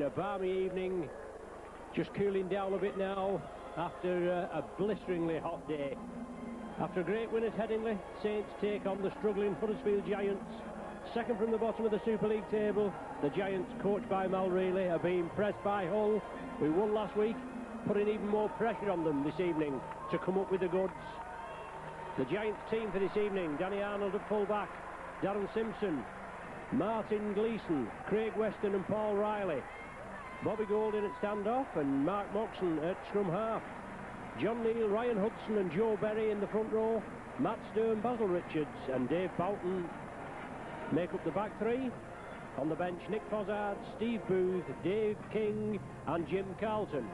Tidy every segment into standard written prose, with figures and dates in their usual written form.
a balmy evening, just cooling down a bit now after a blisteringly hot day. After a great win at Headingley, Saints take on the struggling Huddersfield Giants. Second from the bottom of the Super League table, the Giants, coached by Mal Reilly, are being pressed by Hull, who won last week, putting even more pressure on them this evening to come up with the goods. The Giants team for this evening: Danny Arnold at full-back, Darren Simpson, Martin Gleeson, Craig Weston and Paul Riley, Bobby Golding at stand-off and Mark Moxon at scrum-half. John Neal, Ryan Hudson and Joe Berry in the front row. Matt Stern, Basil Richards and Dave Boughton make up the back three. On the bench, Nick Fozzard, Steve Booth, Dave King and Jim Carlton.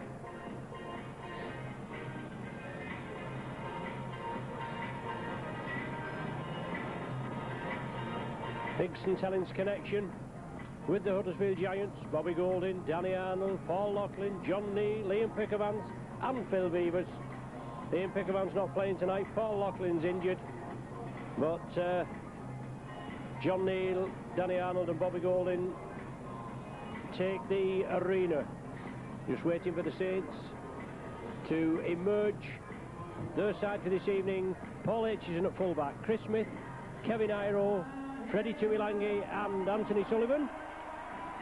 Big St Helens connection with the Huddersfield Giants: Bobby Golding, Danny Arnold, Paul Loughlin, John Neal, Liam Pickervance and Phil Beavers. Liam Pickervance not playing tonight, Paul Loughlin's injured, but John Neal, Danny Arnold and Bobby Golding take the arena. Just waiting for the Saints to emerge. Their side for this evening: Paul Aitchison at fullback, Chris Smith, Kevin Iro, Freddie Tuilangi and Anthony Sullivan.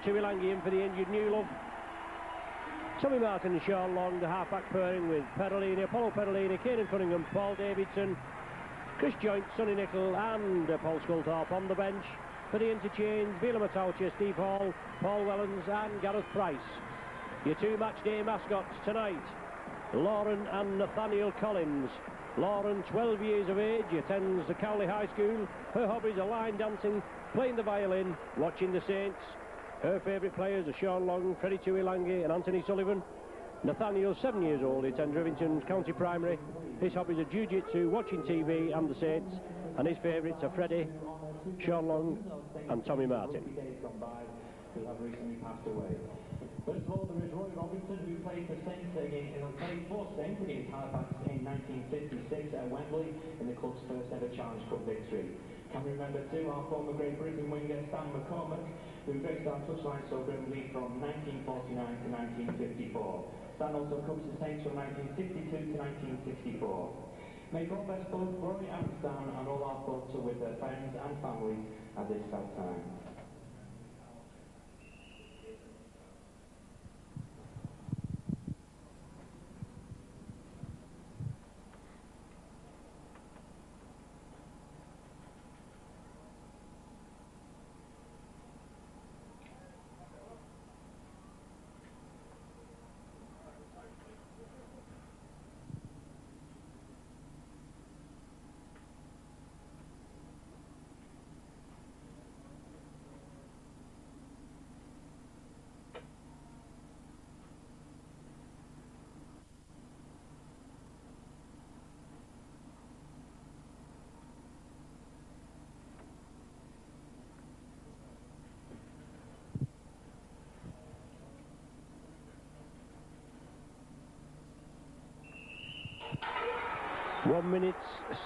Tuilangi in for the injured Newlove. Tommy Martin and Sean Long, the half-back pairing with Perolini, Apollo Perolini, Kieran Cunningham, Paul Davidson, Chris Joynt, Sonny Nicol and Paul Sculthorpe on the bench. For the interchange: Vila Mataucha, Steve Hall, Paul Wellens and Gareth Price. Your two match-day mascots tonight: Lauren and Nathaniel Collins. Lauren, 12 years of age, attends the Cowley High School. Her hobbies are line dancing, playing the violin, watching the Saints. Her favourite players are Sean Long, Freddie Tuilangi and Anthony Sullivan. Nathaniel, 7 years old, he attends Rivington County Primary. His hobbies are jiu-jitsu, watching TV and the Saints. And his favourites are Freddie, Sean Long and Tommy Martin. Who have recently passed away. First of all, there is Roy Robinson, who played for Saints for Saints against Halifax in 1956 at Wembley in the club's first ever Challenge Cup victory. Can we remember too our former Great Britain winger Stan McCormack, who graced our touchline so brilliantly from 1949 to 1954. Stan also coached the Saints from 1962 to 1964. May God bless both Roy and Stan, and all our thoughts are with their friends and families at this sad time. One minute's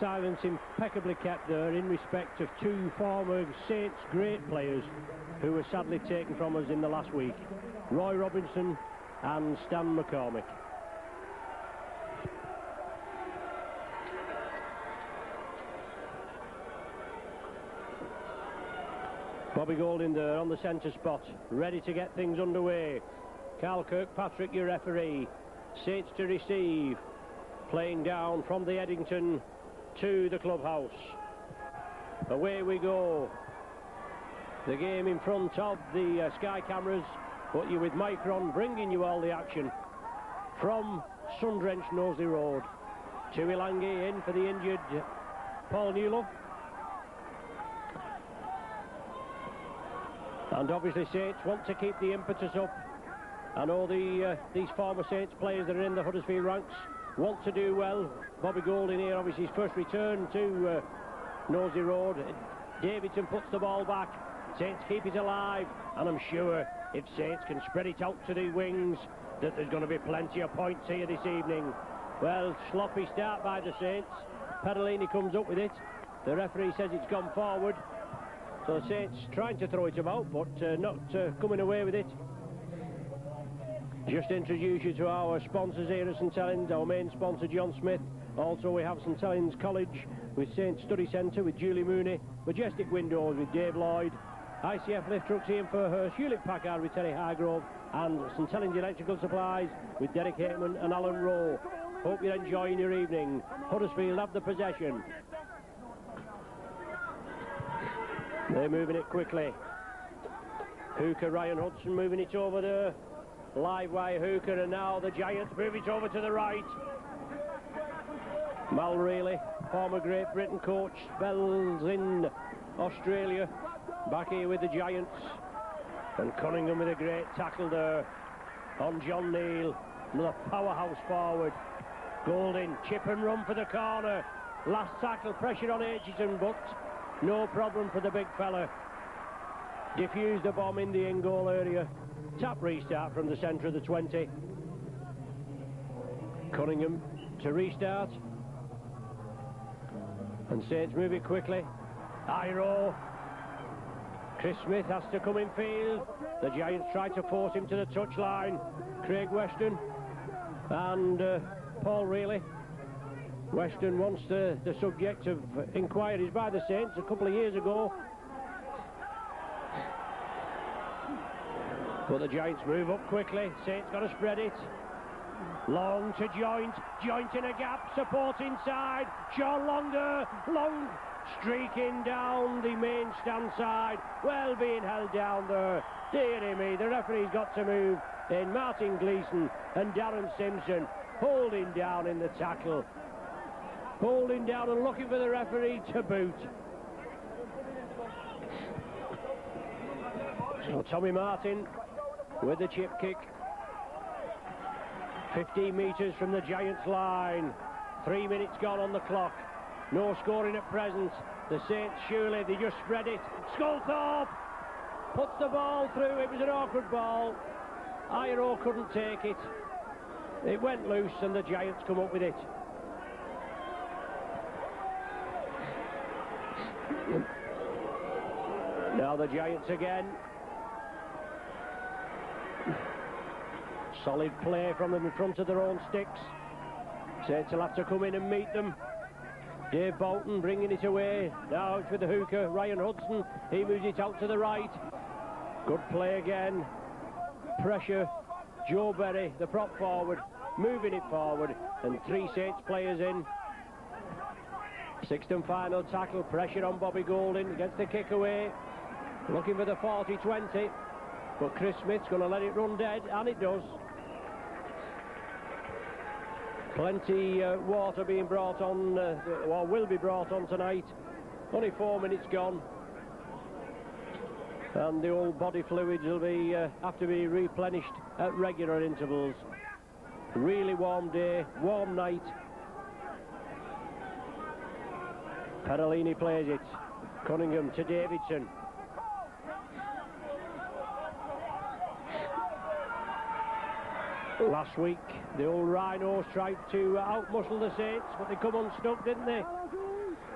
silence impeccably kept there in respect of two former Saints great players who were sadly taken from us in the last week: Roy Robinson and Stan McCormack. Bobby Golding there on the centre spot, ready to get things underway. Carl Kirkpatrick, your referee. Saints to receive. Playing down from the Eddington to the clubhouse. Away we go. The game in front of the Sky cameras, but you with Micron bringing you all the action from sun-drenched Knowsley Road. Tuilangi in for the injured Paul Newlove. And obviously Saints want to keep the impetus up. I know these former Saints players that are in the Huddersfield ranks want to do well. Bobby Golding here, obviously his first return to Knowsley Road. Davidson puts the ball back. Saints keep it alive, and I'm sure if Saints can spread it out to the wings, that there's going to be plenty of points here this evening. Well, sloppy start by the Saints. Perolini comes up with it. The referee says it's gone forward. So Saints trying to throw it about, but not coming away with it. Just introduce you to our sponsors here at St Helens, our main sponsor John Smith. Also we have St Helens College with St Study Centre with Julie Mooney, Majestic Windows with Dave Lloyd, ICF Lift Trucks Ian Furhurst, Hewlett Packard with Terry Hargrove, and St Helens Electrical Supplies with Derek Heyman and Alan Rowe. Hope you're enjoying your evening. Huddersfield have the possession. They're moving it quickly. Hooker, Ryan Hudson moving it over there. Live wire Hooker, and now the Giants move it over to the right. Mal Reilly, former Great Britain coach, spells in Australia, back here with the Giants. And Cunningham with a great tackle there on John Neal. Another powerhouse forward. Golding, chip and run for the corner. Last tackle, pressure on Aitchison, but no problem for the big fella. Diffused the bomb in the in-goal area. Tap restart from the centre of the 20. Cunningham to restart. And Saints move it quickly. Iro. Chris Smith has to come in field. The Giants try to force him to the touchline. Craig Weston and Paul Reilly. Weston once the subject of inquiries by the Saints a couple of years ago. But the Giants move up quickly. Saints got to spread it. Long to Joint. Joint in a gap. Support inside. Sean Longer. Long streaking down the main stand side. Well being held down there. Dear me, the referee's got to move in. Martin Gleeson and Darren Simpson holding down in the tackle. Holding down and looking for the referee to boot. So Tommy Martin with the chip kick. 15 metres from the Giants line. 3 minutes gone on the clock. No scoring at present. The Saints surely, they just spread it. Sculthorpe puts the ball through. It was an awkward ball. Iro couldn't take it. It went loose and the Giants come up with it. Now the Giants again. Solid play from them in front of their own sticks. Saints will have to come in and meet them. Dave Bolton bringing it away. Now it's with the hooker, Ryan Hudson. He moves it out to the right. Good play again. Pressure. Joe Berry, the prop forward, moving it forward. And 3 Saints players in. Sixth and final tackle. Pressure on Bobby Golding. Gets the kick away. Looking for the 40-20. But Chris Smith's going to let it run dead, and it does. Plenty water being brought on, or will be brought on tonight. Only 4 minutes gone. And the old body fluids will be have to be replenished at regular intervals. Really warm day, warm night. Perellini plays it. Cunningham to Davidson. Last week, the old Rhinos tried to outmuscle the Saints, but they come unstuck, didn't they?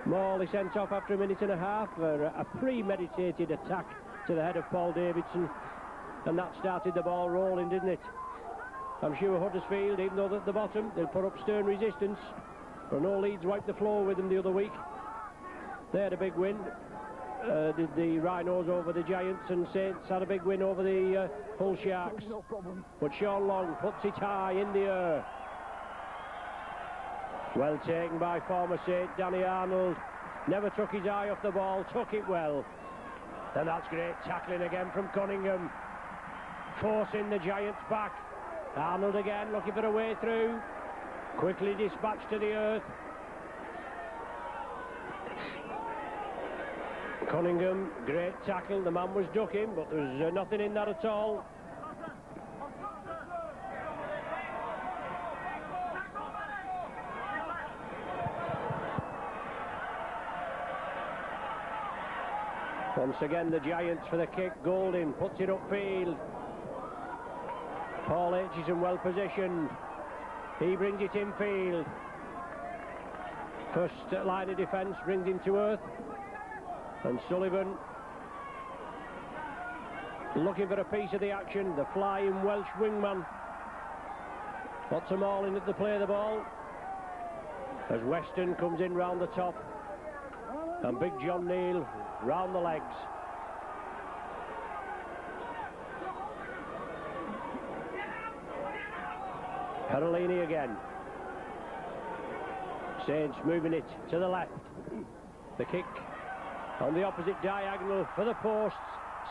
Morley sent off after a minute and a half for a premeditated attack to the head of Paul Davidson, and that started the ball rolling, didn't it? I'm sure Huddersfield, even though at the bottom, they'll put up stern resistance. But no Leeds wiped the floor with them the other week. They had a big win. Did the Rhinos over the Giants, and Saints had a big win over the Hull Sharks. No problem. But Sean Long puts it high in the air. Well taken by former Saint Danny Arnold. Never took his eye off the ball, took it well. And that's great tackling again from Cunningham. Forcing the Giants back. Arnold again looking for a way through. Quickly dispatched to the earth. Cunningham, great tackle. The man was ducking, but there was nothing in that at all. Once again, the Giants for the kick. Golding puts it upfield. Paul Aitchison well positioned. He brings it infield. First line of defence brings him to earth. And Sullivan looking for a piece of the action. The flying Welsh wingman Lots of mauling at the play of the ball. As Weston comes in round the top. And big John Neal round the legs. Perolini again. Saints moving it to the left. The kick on the opposite diagonal for the posts.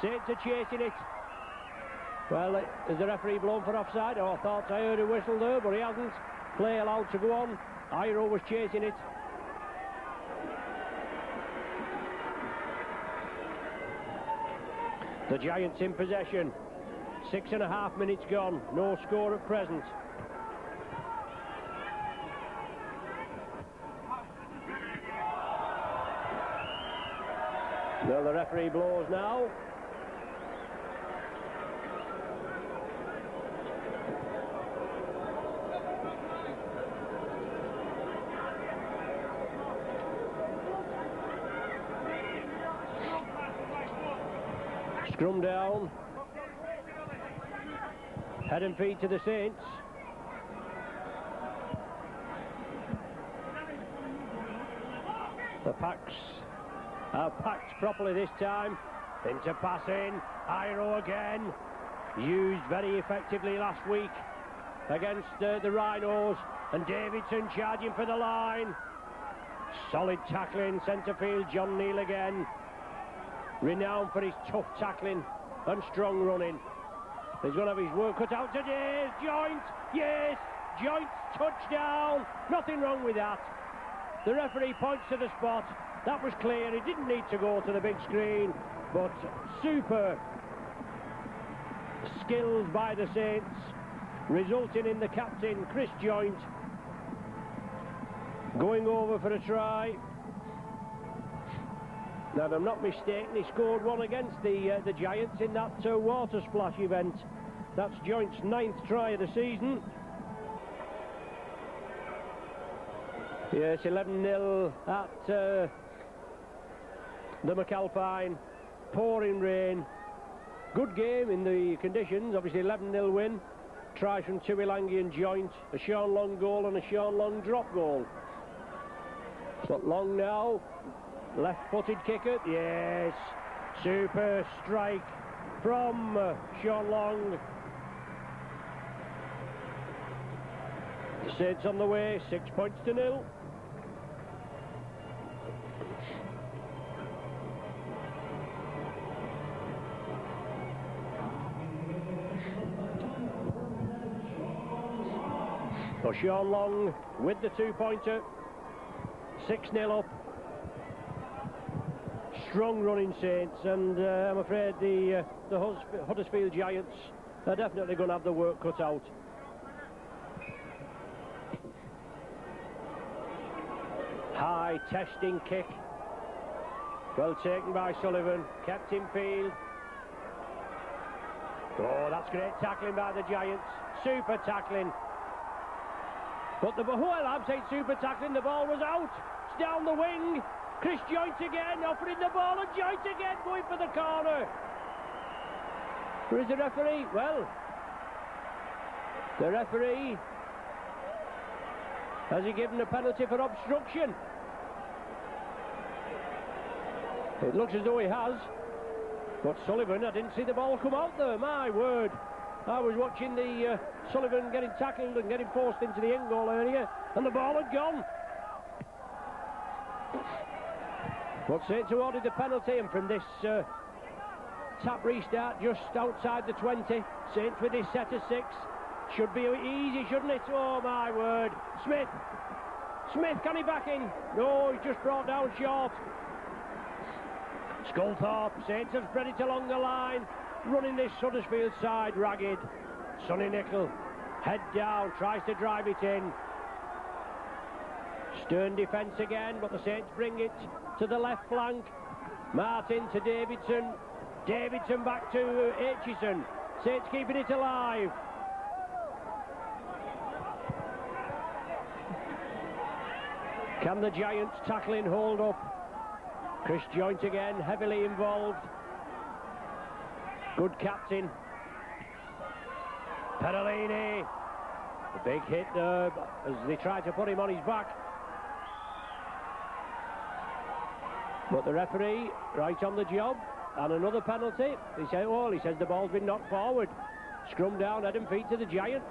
Saints are chasing it. Well, is the referee blown for offside? Oh, I thought I heard a whistle there, but he hasn't. Play allowed to go on. Iro was chasing it. The Giants in possession. 6.5 minutes gone. No score at present. Well, the referee blows now. Scrum down. Head and feet to the Saints. The packs are packed properly this time. Into passing. Iro again. Used very effectively last week against the Rhinos. And Davidson charging for the line. Solid tackling. Centre field. John Neal again. Renowned for his tough tackling and strong running. He's going to have his work cut out today. Joint. Yes. Joint touchdown. Nothing wrong with that. The referee points to the spot. That was clear. He didn't need to go to the big screen. But super skills by the Saints, resulting in the captain, Chris Joint, going over for a try. Now, if I'm not mistaken, he scored one against the Giants in that water splash event. That's Joint's 9th try of the season. Yes, 11-0 at the McAlpine. Pouring rain. Good game in the conditions. Obviously 11-0 win. Tries from Tuilangi and Joint. A Sean Long goal and a Sean Long drop goal. But Long now. Left-footed kicker. Yes. Super strike from Sean Long. Saints on the way. 6 points to 0. So Sean Long with the 2-pointer. 6-0 up. Strong running Saints, and I'm afraid the Huddersfield Giants are definitely going to have the work cut out. High testing kick. Well taken by Sullivan. Kept in field. Oh, that's great tackling by the Giants. Super tackling. But I'm saying super tackling. The ball was out. It's down the wing. Chris Joint again, offering the ball, and Joint again going for the corner. Where is the referee? Well, the referee, has he given a penalty for obstruction? It looks as though he has. But Sullivan, I didn't see the ball come out there, my word. I was watching the Sullivan getting tackled and getting forced into the end goal area, and the ball had gone. But Saints awarded the penalty, and from this tap restart just outside the 20, Saints with his set of 6. Should be easy, shouldn't it? Oh, my word. Smith, can he back in? No, he's just brought down short. Sculthorpe, Saints have spread it along the line, running this Huddersfield side ragged. Sonny Nicol, head down, tries to drive it in. Stern defence again, but the Saints bring it to the left flank. Martin to Davidson. Davidson back to Aitchison. Saints keeping it alive. Can the Giants tackling hold up? Chris Joint again, heavily involved. Good captain. Perolini. A big hit there as they tried to put him on his back. But the referee, right on the job, and another penalty. He says the ball's been knocked forward. Scrum down, head and feet to the Giants.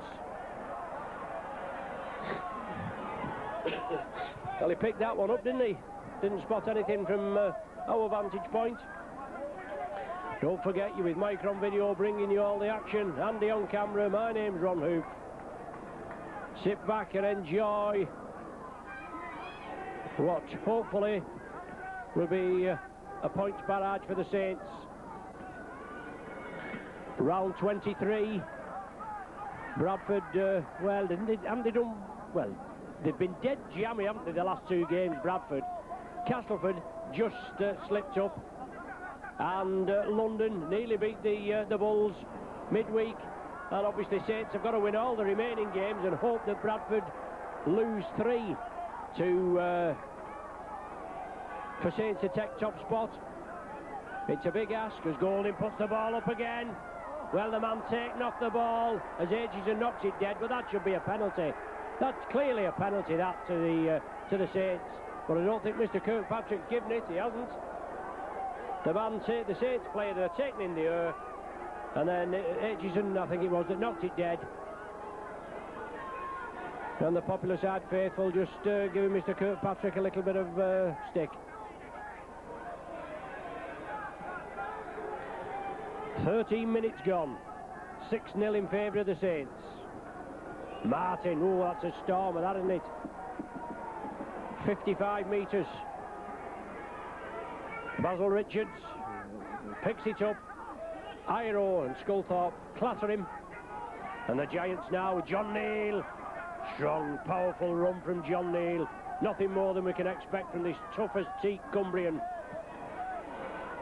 Well, he picked that one up, didn't he? Didn't spot anything from our vantage point. Don't forget, you with Micron Video bringing you all the action. Andy on camera, my name's Ron Hoop. Sit back and enjoy what hopefully will be a points barrage for the Saints. Round 23. Bradford, well, haven't they done well? They've been dead jammy, haven't they, the last two games, Bradford. Castleford just slipped up. And London nearly beat the Bulls midweek. And obviously Saints have got to win all the remaining games and hope that Bradford lose 3 to for Saints to take top spot. It's a big ask as Golding puts the ball up again. Well, the man taken off the ball as Aitchison knocks it dead, but that should be a penalty. That's clearly a penalty, that, to the Saints. But I don't think Mr. Kirkpatrick's given it. He hasn't. The Saints player that are taken in the air, and then Aitchison, I think it was, that knocked it dead. And the popular side faithful just giving Mr. Kirkpatrick a little bit of stick. 13 minutes gone. 6-0 in favour of the Saints. Martin, oh, that's a stormer, that, isn't it? 55 metres. Basil Richards picks it up. Iro and Sculthorpe clatter him. And the Giants now with John Neal. Strong, powerful run from John Neal. Nothing more than we can expect from this toughest teak Cumbrian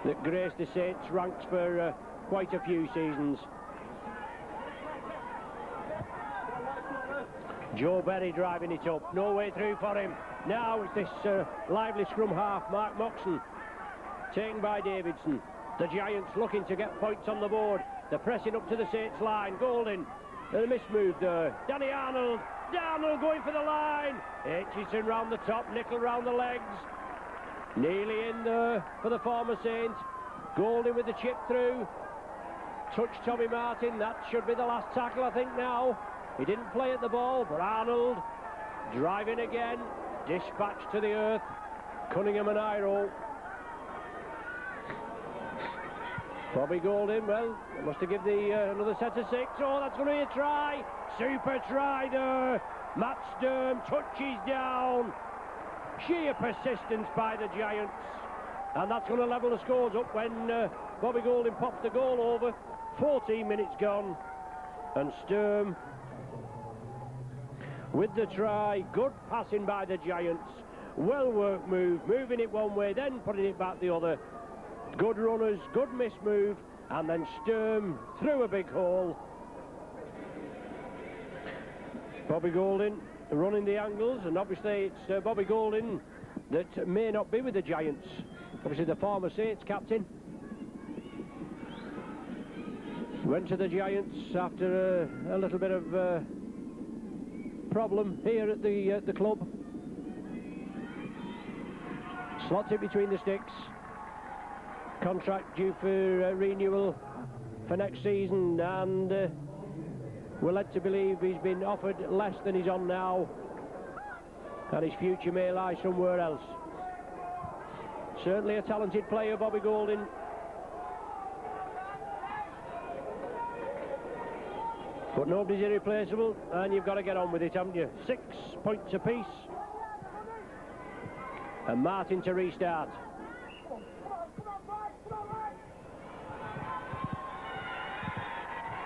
that graced the Saints ranks for quite a few seasons. Joe Berry driving it up. No way through for him. Now it's this lively scrum half, Mark Moxon, taken by Davidson. The Giants looking to get points on the board. They're pressing up to the Saints line. Golding, a mismove there. Danny Arnold. Arnold going for the line. Aitchison round the top, Nickel round the legs. Nearly in there for the former Saints. Golding with the chip through. Touch Tommy Martin. That should be the last tackle, I think, now. He didn't play at the ball, but Arnold driving again. Dispatched to the earth. Cunningham and Iro. Bobby Golding, well, must have given another set of 6. Oh, that's going to be a try. Super try there. Matt Sturm touches down. Sheer persistence by the Giants. And that's going to level the scores up when Bobby Golding pops the goal over. 14 minutes gone. And Sturm with the try. Good passing by the Giants. Well worked move. Moving it one way, then putting it back the other. Good runners, good miss move, and then Sturm through a big hole. Bobby Golding running the angles, and obviously it's Bobby Golding that may not be with the Giants. Obviously the former Saints captain. Went to the Giants after a little bit of problem here at the club. Slots it between the sticks. Contract due for renewal for next season, and we're led to believe he's been offered less than he's on now, and his future may lie somewhere else. Certainly a talented player, Bobby Golding. But nobody's irreplaceable, and you've got to get on with it, haven't you? 6 points apiece. And Martin to restart.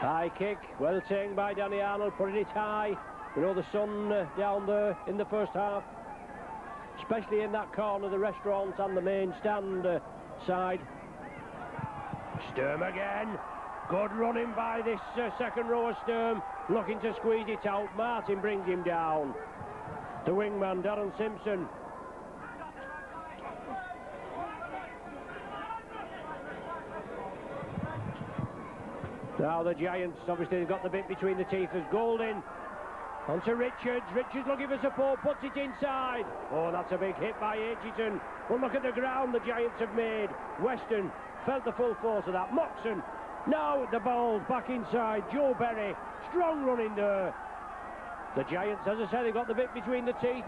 High kick, well taken by Danny Arnold, putting it high. You know, the sun down there in the first half, especially in that corner, the restaurant and the main stand side. Sturm again. Good running by this second row of Sturm, looking to squeeze it out. Martin brings him down. The wingman, Darren Simpson. Now the Giants, obviously they've got the bit between the teeth as Golding. On to Richards. Richards looking for support, puts it inside. Oh, that's a big hit by Aitchison. Well, look at the ground the Giants have made. Weston felt the full force of that. Moxon, now the ball's back inside. Joe Berry, strong running there. The Giants, as I said, they've got the bit between the teeth.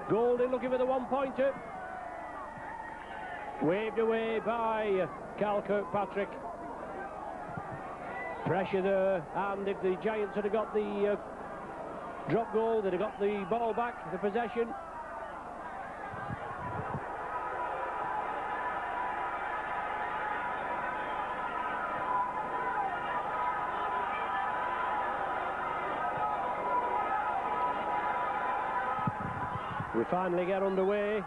Golding looking for the one-pointer. Waved away by Carl Kirkpatrick. Pressure there, and if the Giants had got the drop goal, they'd have got the ball back, the possession. We finally get underway.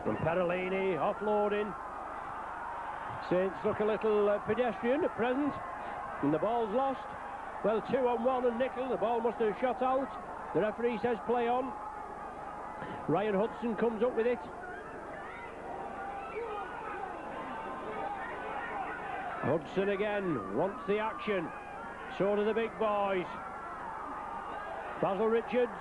And Perolini offloading. Saints look a little pedestrian at present. And the ball's lost. Well, 2-on-1 and Nickel. The ball must have shot out. The referee says play on. Ryan Hudson comes up with it. Hudson again wants the action. So do the big boys. Basil Richards.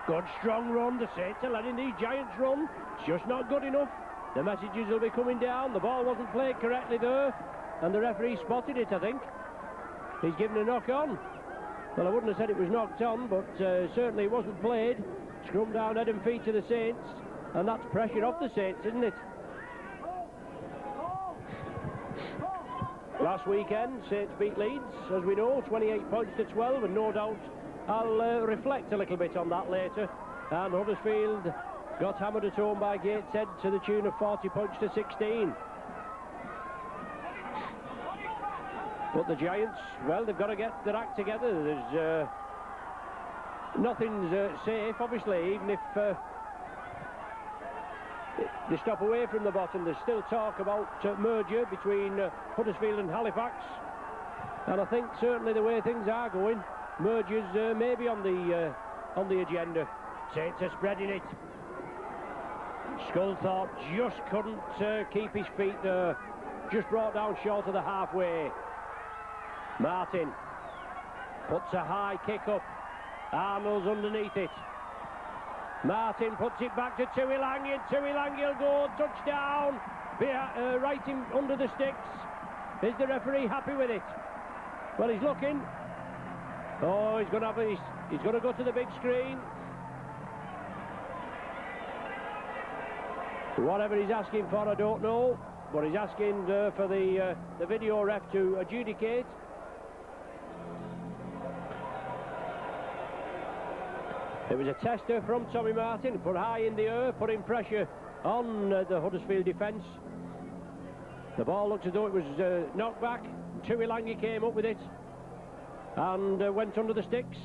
Good strong run. The Saints are letting these Giants run. It's just not good enough. The messages will be coming down. The ball wasn't played correctly there. And the referee spotted it, I think. He's given a knock on. Well, I wouldn't have said it was knocked on, but certainly it wasn't played. Scrum down head and feet to the Saints. And that's pressure off the Saints, isn't it? Last weekend, Saints beat Leeds, as we know, 28 points to 12, and no doubt I'll reflect a little bit on that later. And Huddersfield got hammered at home by Gateshead to the tune of 40 points to 16. But the Giants, well, they've got to get their act together. There's nothing's safe, obviously, even if they stop away from the bottom. There's still talk about merger between Huddersfield and Halifax. And I think certainly the way things are going, mergers may be on the agenda. Saints are spreading it. Sculthorpe just couldn't keep his feet there. Just brought down short of the halfway. Martin puts a high kick up. Arnold's underneath it. Martin puts it back to Tuilangi, and Tuilangi will go touchdown. Right in under the sticks. Is the referee happy with it? Well, he's looking. Oh, he's going to go to the big screen. Whatever he's asking for, I don't know. But he's asking for the video ref to adjudicate. It was a tester from Tommy Martin, put high in the air, putting pressure on the Huddersfield defence. The ball looked as though it was knocked back. Tuilangi came up with it and went under the sticks.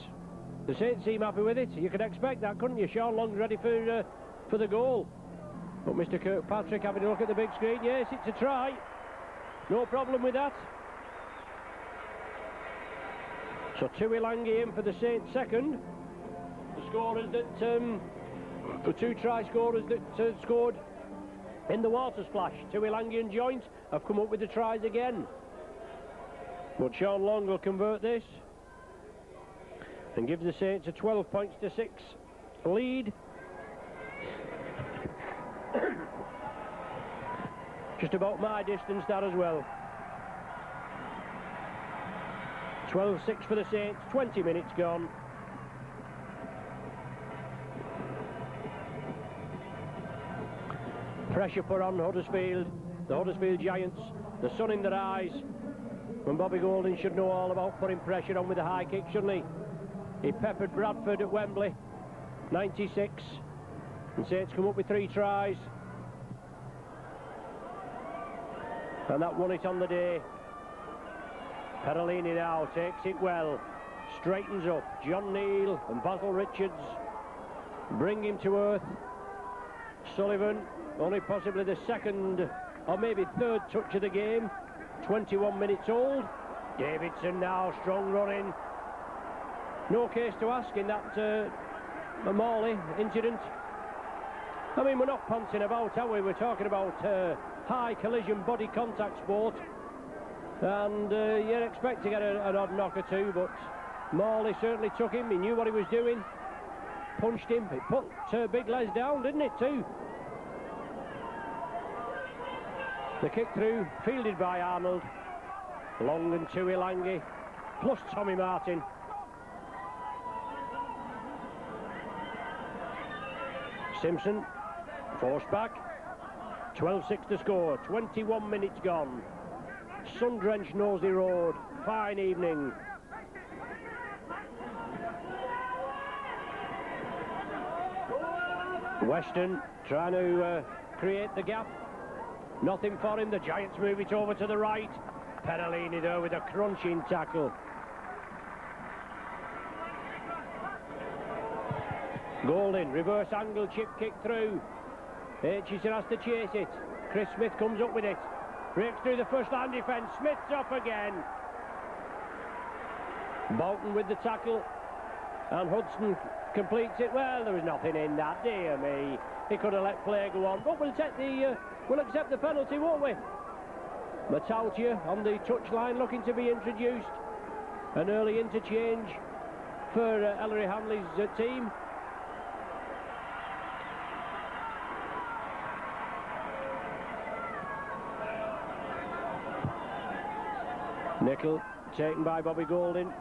The Saints seem happy with it. You could expect that, couldn't you? Sean Long's ready for the goal. But Mr. Kirkpatrick having a look at the big screen. Yes, it's a try. No problem with that. So Tuilangi in for the Saints second. The scorers that the two try scorers that scored in the water splash, Tuilangi and Joint, have come up with the tries again. But Sean Long will convert this and give the Saints a 12 points to 6 lead. Just about my distance, that as well. 12-6 for the Saints, 20 minutes gone. Pressure put on Huddersfield, the Huddersfield Giants, the sun in their eyes. When Bobby Golding should know all about putting pressure on with a high kick, shouldn't he? He peppered Bradford at Wembley, 96. And Saints come up with 3 tries. And that won it on the day. Perolini now takes it well. Straightens up. John Neal and Basil Richards bring him to earth. Sullivan, only possibly the second or maybe third touch of the game. 21 minutes old. Davidson now, strong running. No case to ask in that Morley incident. I mean, we're not punting about, are we? We're talking about high collision body contact sport. And you'd expect to get an odd knock or two, but Morley certainly took him. He knew what he was doing. Punched him. It put Big Les down, didn't it, too? The kick through, fielded by Arnold. Long and Tuilangi, plus Tommy Martin. Simpson, forced back. 12-6 to score, 21 minutes gone. Sun-drenched Knowsley Road, fine evening. Weston trying to create the gap. Nothing for him. The Giants move it over to the right. Perellini there with a crunching tackle. Golding, reverse angle, chip kick through. Aitchison has to chase it. Chris Smith comes up with it. Breaks through the first line defence. Smith's up again. Bolton with the tackle. And Hudson completes it. Well, there was nothing in that, dear me. He could have let play go on. But we'll accept the penalty, won't we? Matautia on the touchline looking to be introduced. An early interchange for Ellery Hanley's team. Nickel taken by Bobby Golding.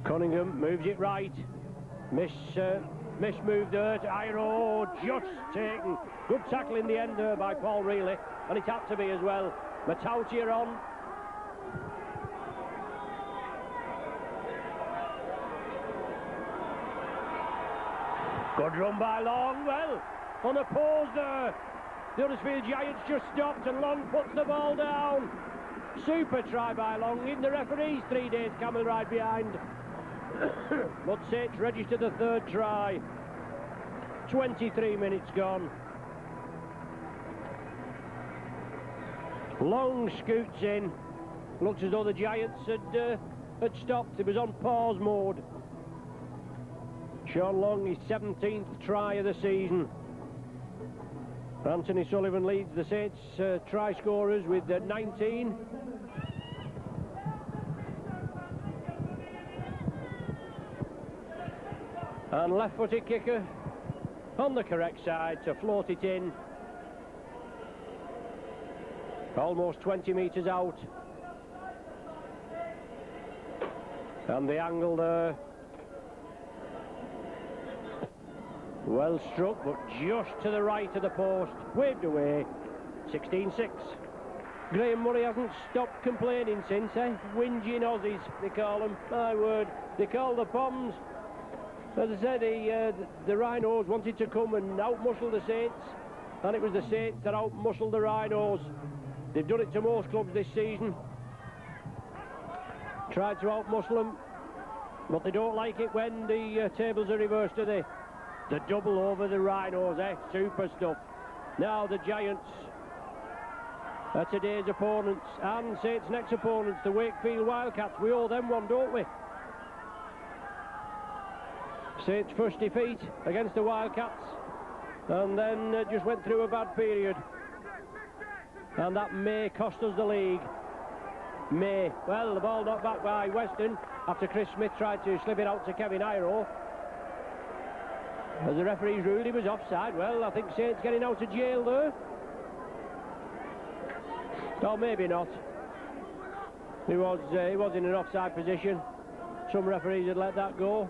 Cunningham moves it right. Miss move there to Iro, just taken. Good tackle in the end there by Paul Reilly, and it had to be as well. Matautia on. Good run by Long, well, unopposed there. The Huddersfield Giants just stopped and Long puts the ball down. Super try by Long, in the referee's 3 days camel ride behind. But Saints registered the third try. 23 minutes gone. Long scoots in. Looks as though the Giants had stopped. It was on pause mode. Sean Long, his 17th try of the season. Anthony Sullivan leads the Saints try scorers with 19. And left-footed kicker on the correct side to float it in. Almost 20 metres out. And the angle there. Well struck, but just to the right of the post. Waved away. 16-6. Graham Murray hasn't stopped complaining since, eh? Whinging Aussies, they call them. My word. They call the Poms. As I said, the Rhinos wanted to come and out-muscle the Saints, and it was the Saints that out-muscled the Rhinos. They've done it to most clubs this season. Tried to out-muscle them, but they don't like it when the tables are reversed, do they? The double over the Rhinos, eh? Super stuff. Now the Giants are today's opponents, and Saints' next opponents, the Wakefield Wildcats. We owe them one, don't we? Saints' first defeat against the Wildcats, and then just went through a bad period. And that may cost us the league. May. Well, the ball knocked back by Weston after Chris Smith tried to slip it out to Kevin Iro. As the referees ruled he was offside. Well, I think Saints getting out of jail there. Or maybe not. He was in an offside position. Some referees had let that go.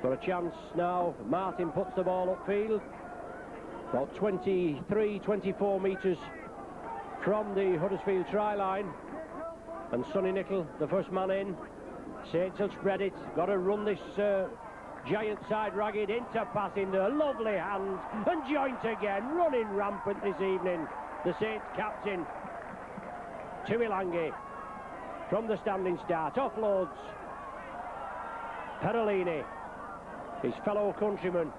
Got a chance now. Martin puts the ball upfield. About 23, 24 metres from the Huddersfield try line. And Sonny Nickel, the first man in. Saints will spread it. Got to run this Giant side ragged into passing there. Lovely hands. And joint again. Running rampant this evening. The Saints captain. Tuilangi from the standing start. Offloads. Perellini. His fellow countryman.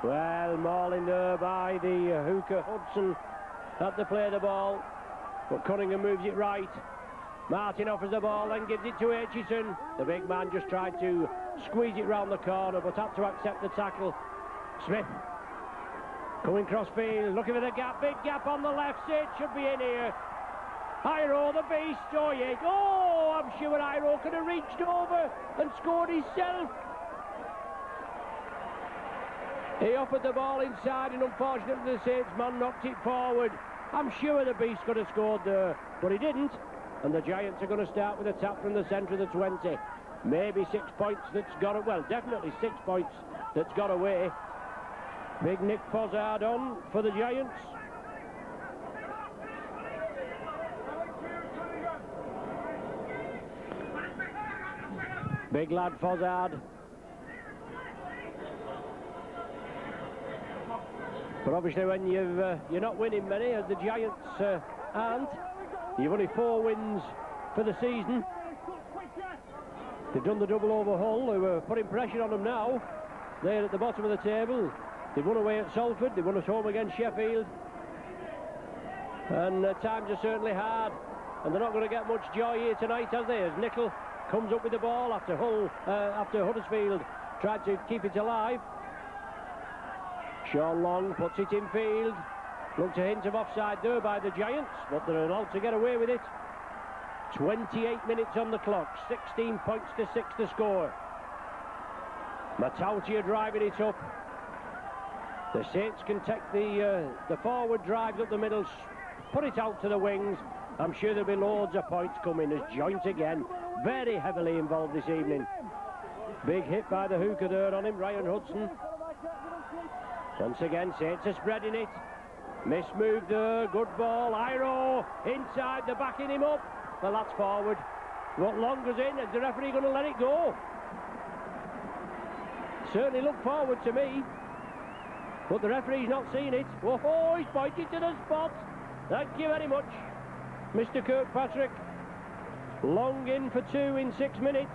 Well, mauling there by the hooker. Hudson had to play the ball, but Cunningham moves it right. Martin offers the ball, then gives it to Aitchison. The big man just tried to squeeze it round the corner, but had to accept the tackle. Smith coming cross field, looking for the gap, big gap on the left. It should be in here. Iro, the beast, oh yes. Oh, I'm sure Iro could have reached over and scored himself. He offered the ball inside, and unfortunately the Saints man knocked it forward. I'm sure the beast could have scored there, but he didn't. And the Giants are going to start with a tap from the centre of the 20. Maybe 6 points that's got, well, definitely 6 points that's got away. Big Nick Fozzard on for the Giants. Big lad Fozzard. But obviously when you're not winning many, as the Giants aren't, you've only 4 wins for the season. They've done the double over Hull, who are putting pressure on them now. They're at the bottom of the table. They've won away at Salford, they've won at home against Sheffield. And times are certainly hard. And they're not going to get much joy here tonight, have they? As Nickel comes up with the ball after Huddersfield tried to keep it alive. Sean Long puts it in field. Looked a hint of offside there by the Giants, but they're allowed to get away with it. 28 minutes on the clock, 16 points to 6 to score. Matautia driving it up. The Saints can take the forward drives up the middle, put it out to the wings. I'm sure there'll be loads of points coming as Joint again, very heavily involved this evening. Big hit by the hooker there on him, Ryan Hudson. Once again, Saints are spreading it. Miss move there, good ball. Iro inside, they're backing him up. Well, that's forward. What Longer's in, is the referee going to let it go? Certainly looked forward to me, but the referee's not seen it. Oh, he's pointed to the spot. Thank you very much, Mr. Kirkpatrick. Long in for 2 in 6 minutes.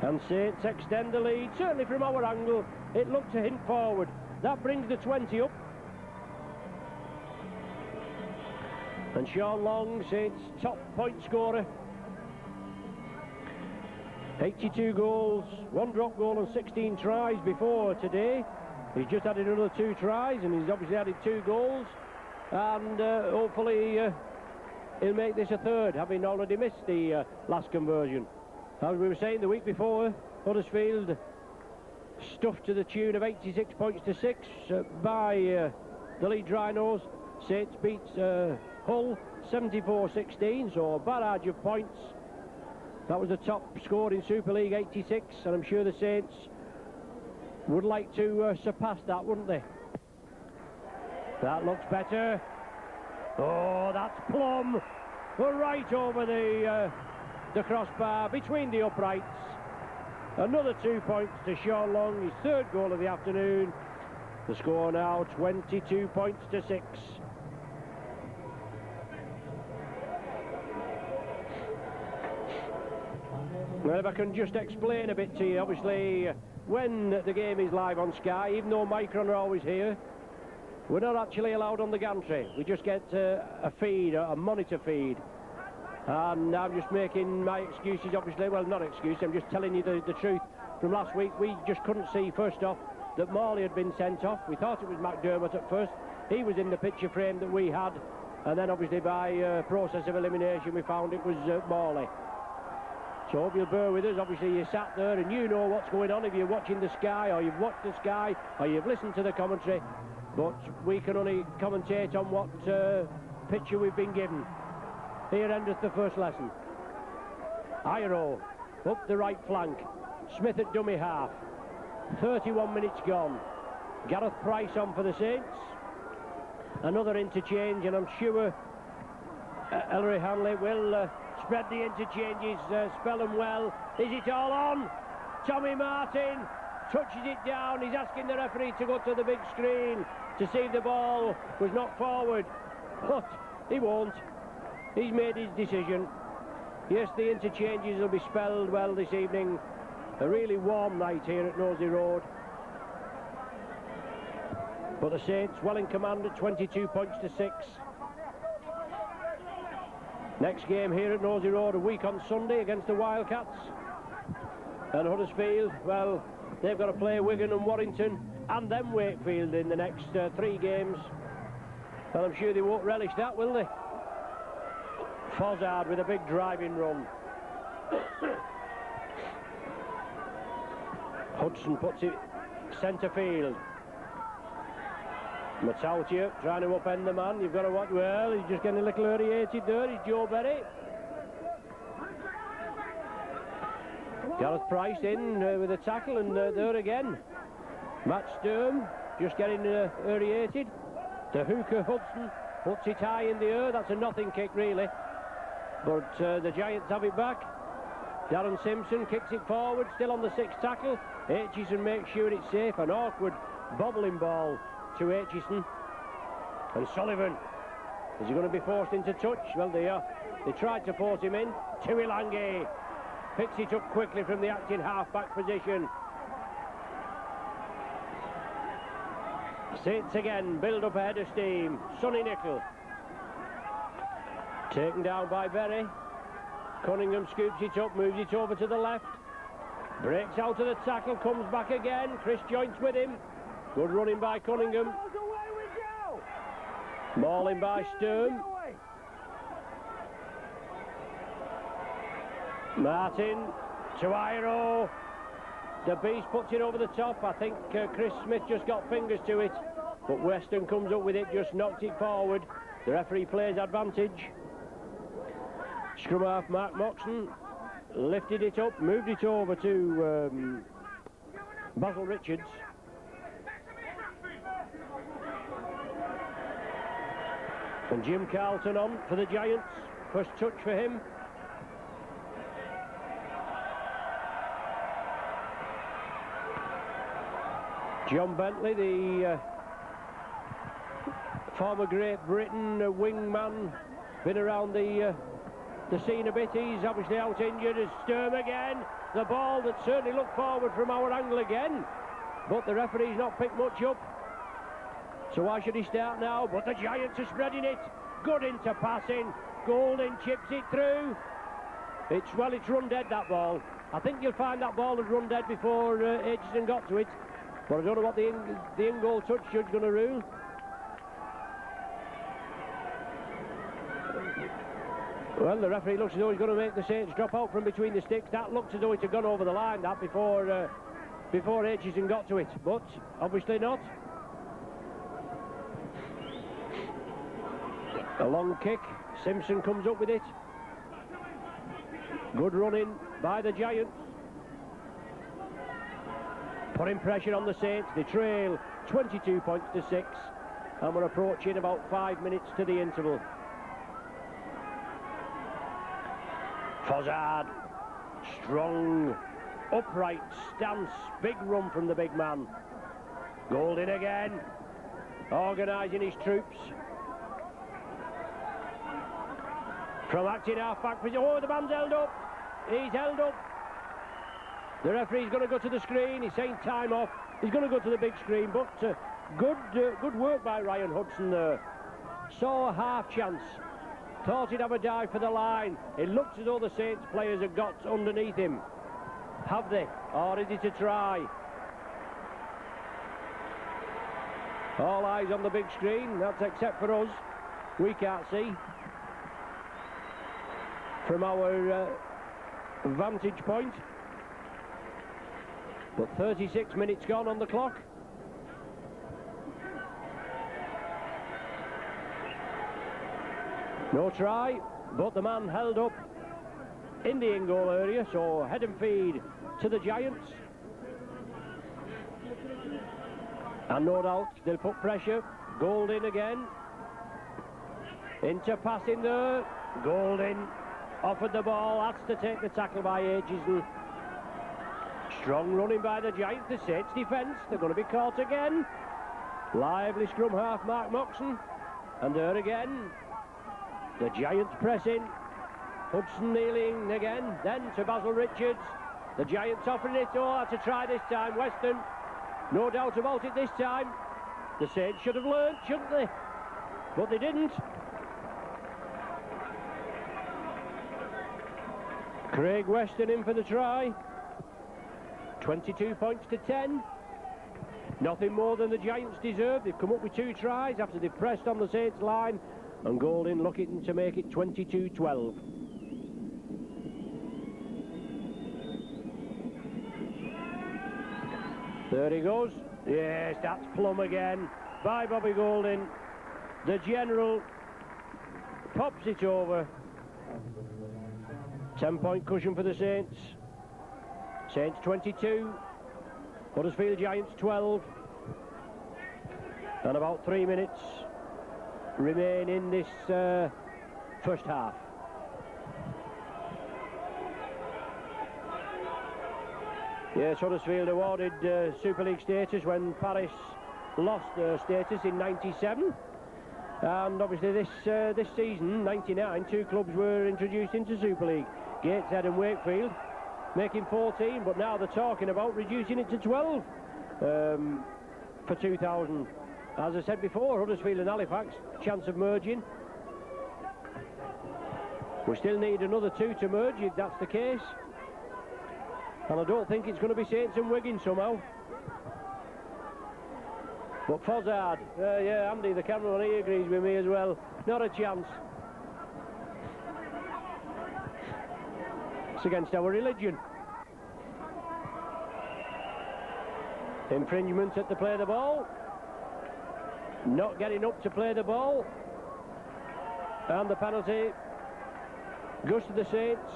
And Saints extend the lead, certainly from our angle. It looked a hint forward. That brings the 20 up. And Sean Long, Saints' top point scorer. 82 goals, 1 drop goal and 16 tries before today. He's just added another 2 tries, and he's obviously added 2 goals. And hopefully he'll make this a 3rd, having already missed the last conversion. As we were saying the week before, Huddersfield stuffed to the tune of 86 points to 6 by the Leeds Rhinos. Saints beats Hull 74-16, so a barrage of points. That was the top score in Super League, 86, and I'm sure the Saints would like to surpass that, wouldn't they? That looks better. Oh, that's plumb. We're right over the crossbar, between the uprights. Another 2 points to Sean Long, his 3rd goal of the afternoon. The score now 22 points to 6. Well, if I can just explain a bit to you, obviously, when the game is live on Sky, even though Micron are always here, we're not actually allowed on the gantry. We just get a feed, a monitor feed. And I'm just making my excuses, obviously. Well, not excuses, I'm just telling you the truth. From last week, we just couldn't see, first off, that Morley had been sent off. We thought it was McDermott at first. He was in the picture frame that we had. And then, obviously, by process of elimination, we found it was Morley. So hope you'll bear with us. Obviously, you sat there and you know what's going on if you're watching the Sky, or you've watched the Sky, or you've listened to the commentary. But we can only commentate on what picture we've been given. Here endeth the first lesson. Iro up the right flank. Smith at dummy half. 31 minutes gone. Gareth Price on for the Saints. Another interchange, and I'm sure Ellery Hanley will spread the interchanges, spell them well. Is it all on? Tommy Martin touches it down. He's asking the referee to go to the big screen to see if the ball was knocked forward. But he won't. He's made his decision. Yes, the interchanges will be spelled well this evening. A really warm night here at Nosey Road. But the Saints well in command at 22 points to 6. Next game here at Nosey Road a week on Sunday against the Wildcats. And Huddersfield, well, they've got to play Wigan and Warrington and then Wakefield in the next 3 games. And I'm sure they won't relish that, will they? Fozzard with a big driving run. Hudson puts it centre field. Matautia trying to upend the man. You've got to watch. Well, he's just getting a little irritated there. He's Joe Berry. Gareth Price in with a tackle, and there again. Matt Sturm just getting irritated. The hooker Hudson puts it high in the air. That's a nothing kick, really. But the Giants have it back. Darren Simpson kicks it forward, still on the sixth tackle. Aitchison makes sure it's safe. An awkward bobbling ball to Aitchison. And Sullivan, is he going to be forced into touch? Well, they are. They tried to force him in. Tuilangi picks it up quickly from the acting half-back position. Saints again, build up a head of steam. Sonny Nickel. Taken down by Berry. Cunningham scoops it up, moves it over to the left. Breaks out of the tackle, comes back again. Chris joints with him. Good running by Cunningham. Mauling by Sturm. Martin to Iro. The Beast puts it over the top. I think Chris Smith just got fingers to it. But Weston comes up with it, just knocked it forward. The referee plays advantage. Scrum half Mark Moxon lifted it up, moved it over to Basil Richards. And Jim Carlton on for the Giants. First touch for him. John Bentley, the former Great Britain wingman, been around the scene a bit. He's obviously out injured. As Sturm again, the ball that certainly looked forward from our angle again, but the referee's not picked much up, so why should he start now? But the Giants are spreading it. Good into passing. Golding chips it through. It's run dead, that ball. I think you'll find that ball had run dead before Aitchison got to it, but I don't know what the in-goal touch judge going to rule. Well, the referee looks as though he's going to make the Saints drop out from between the sticks. That looks as though it had gone over the line, that, before Aitchison got to it, but obviously not. A long kick. Simpson comes up with it. Good running by the Giants. Putting pressure on the Saints. They trail 22 points to 6, and we're approaching about 5 minutes to the interval. Fozzard, strong, upright stance, big run from the big man. Golding again, organising his troops. From acting half-back position. Oh, the man's held up. He's held up. The referee's going to go to the screen. He's saying time off. He's going to go to the big screen, but good work by Ryan Hudson there. Saw a half chance. Thought he'd have a dive for the line. It looks as though the Saints players have got underneath him. Have they? Or is it a try? All eyes on the big screen. That's except for us. We can't see from our vantage point. But 36 minutes gone on the clock. No try, but the man held up in the in-goal area, so head and feed to the Giants. And no doubt they'll put pressure. Golding again. Into passing there. Golding offered the ball, has to take the tackle by Aitchison. Strong running by the Giants. The Saints defence, they're going to be caught again. Lively scrum half Mark Moxon. And there again. The Giants pressing. Hudson kneeling again. Then to Basil Richards. The Giants offering it. Oh, that's a try this time. Weston. No doubt about it this time. The Saints should have learned, shouldn't they? But they didn't. Craig Weston in for the try. 22 points to 10. Nothing more than the Giants deserve. They've come up with 2 tries after they've pressed on the Saints line and Golding looking to make it 22-12. There he goes. Yes, that's plumb again by Bobby Golding. The general pops it over. 10-point cushion for the Saints. Saints 22, Huddersfield Giants 12. And about 3 minutes remain in this first half. Yes, Huddersfield awarded Super League status when Paris lost their status in '97. And obviously this season, '99, 2 clubs were introduced into Super League. Gateshead and Wakefield, making 14, but now they're talking about reducing it to 12 for 2000. As I said before, Huddersfield and Halifax, chance of merging. We still need another 2 to merge if that's the case. And I don't think it's going to be Saints and Wigan somehow. But Fozzard, yeah, Andy, the cameraman, he agrees with me as well. Not a chance. It's against our religion. Infringement at the play the ball. Not getting up to play the ball. And the penalty goes to the Saints.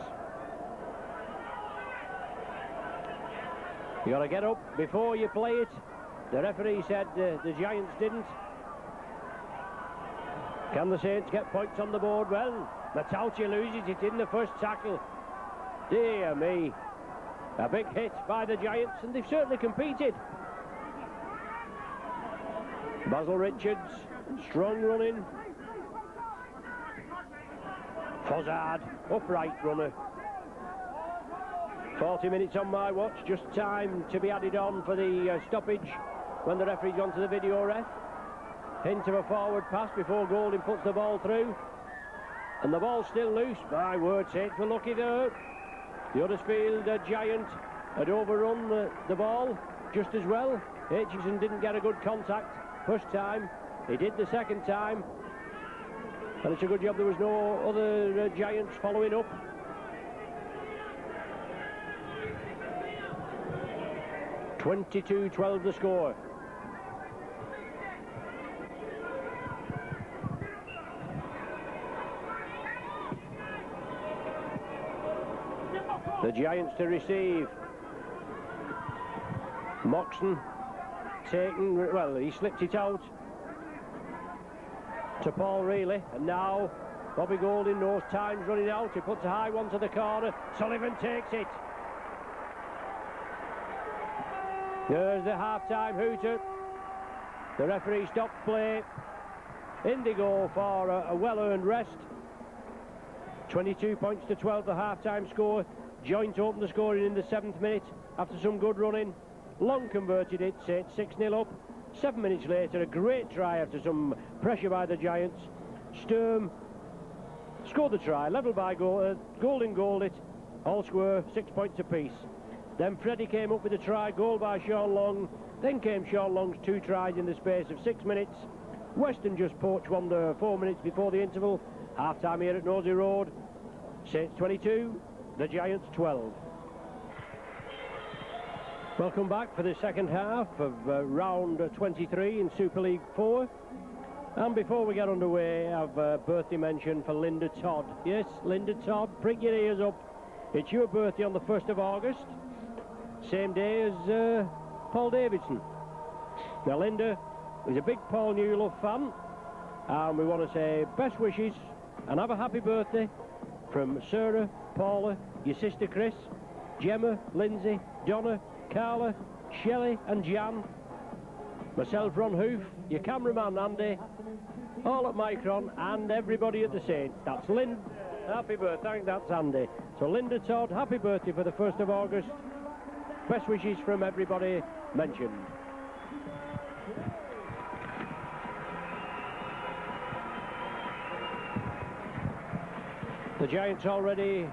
You got to get up before you play it. The referee said the Giants didn't. Can the Saints get points on the board? Well, Matauchi loses it in the first tackle. Dear me. A big hit by the Giants, and they've certainly competed. Basil Richards, strong running. Fozzard, upright runner. 40 minutes on my watch, just time to be added on for the stoppage when the referee's gone to the video ref. Hint of a forward pass before Golding puts the ball through. And the ball's still loose. My word, Saints were lucky there. The Huddersfield Giant had overrun the ball just as well. Aitchison didn't get a good contact first time. He did the second time. And it's a good job there was no other Giants following up. (22-12) the score. The Giants to receive. Moxon taken, well, he slipped it out to Paul Reilly, and now Bobby Golding knows time's running out. He puts a high one to the corner. Sullivan takes it. There's the half-time hooter. The referee stopped play. Indigo for a well-earned rest. 22 points to 12, the half-time score. Joint opened the scoring in the 7th minute after some good running. Long converted it, Saints 6-0 up. 7 minutes later, a great try after some pressure by the Giants. Sturm scored the try, level by Golding goaled it. All square, 6 points apiece. Then Freddie came up with a try, goal by Sean Long. Then came Sean Long's 2 tries in the space of 6 minutes. Weston just poached one there 4 minutes before the interval. Half-time here at Nosey Road. Saints 22, the Giants 12. Welcome back for the second half of round 23 in Super League 4. And before we get underway, I've a birthday mention for Linda Todd. Yes, Linda Todd, prick your ears up. It's your birthday on the 1st of August. Same day as Paul Davidson. Now, Linda is a big Paul Newlove fan, and we want to say best wishes and have a happy birthday from Sarah, Paula, your sister Chris, Gemma, Lindsay, Donna, Carla, Shelley and Jan, myself Ron Hoof, your cameraman Andy, all at Micron, and everybody at the Saints. That's Lynn. Happy birthday. That's Andy. So Linda Todd, happy birthday for the 1st of August. Best wishes from everybody mentioned. The Giants already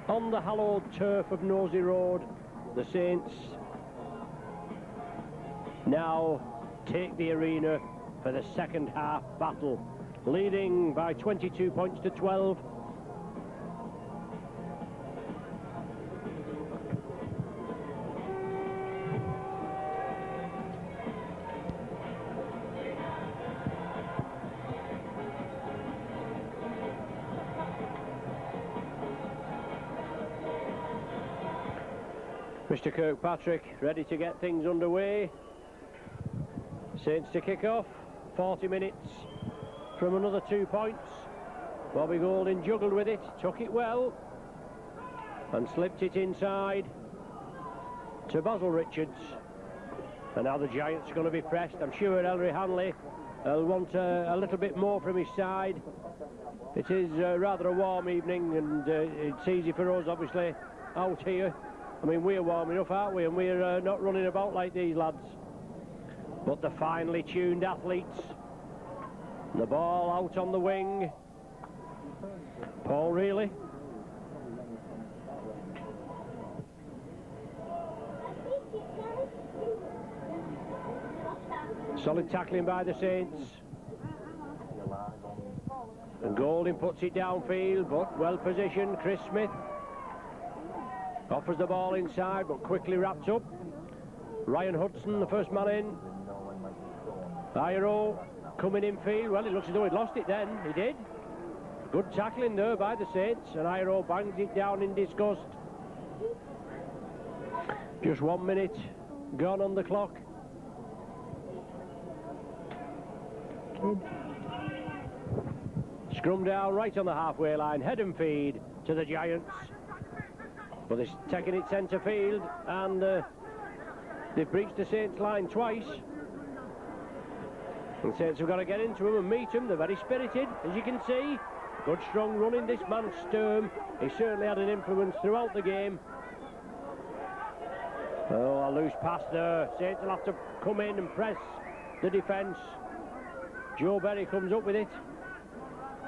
on the hallowed turf of Nosey Road. The Saints now take the arena for the second half battle. leading by 22 points to 12. Mr. Kirkpatrick ready to get things underway. Saints to kick off. 40 minutes from another 2 points. Bobby Golding juggled with it, took it well, and slipped it inside to Basil Richards. And now the Giants are going to be pressed. I'm sure Ellery Hanley will want a little bit more from his side. It is rather a warm evening, and it's easy for us, obviously, out here. I mean, we're warm enough, aren't we? And we're not running about like these lads. But the finely tuned athletes. The ball out on the wing. Paul Reilly. Solid tackling by the Saints. And Golding puts it downfield, but well positioned. Chris Smith offers the ball inside, but quickly wrapped up. Ryan Hudson, the first man in. Iro coming in field. Well, it looks as though he'd lost it then. He did. Good tackling there by the Saints, and Iro bangs it down in disgust. Just 1 minute gone on the clock. Scrum down right on the halfway line. Head and feed to the Giants. But they're taking it centre field, and they've breached the Saints line twice. And the Saints have got to get into them and meet them. They're very spirited, as you can see. Good strong running, this man Sturm. He certainly had an influence throughout the game. Oh, a loose pass there. Saints will have to come in and press the defence. Joe Berry comes up with it.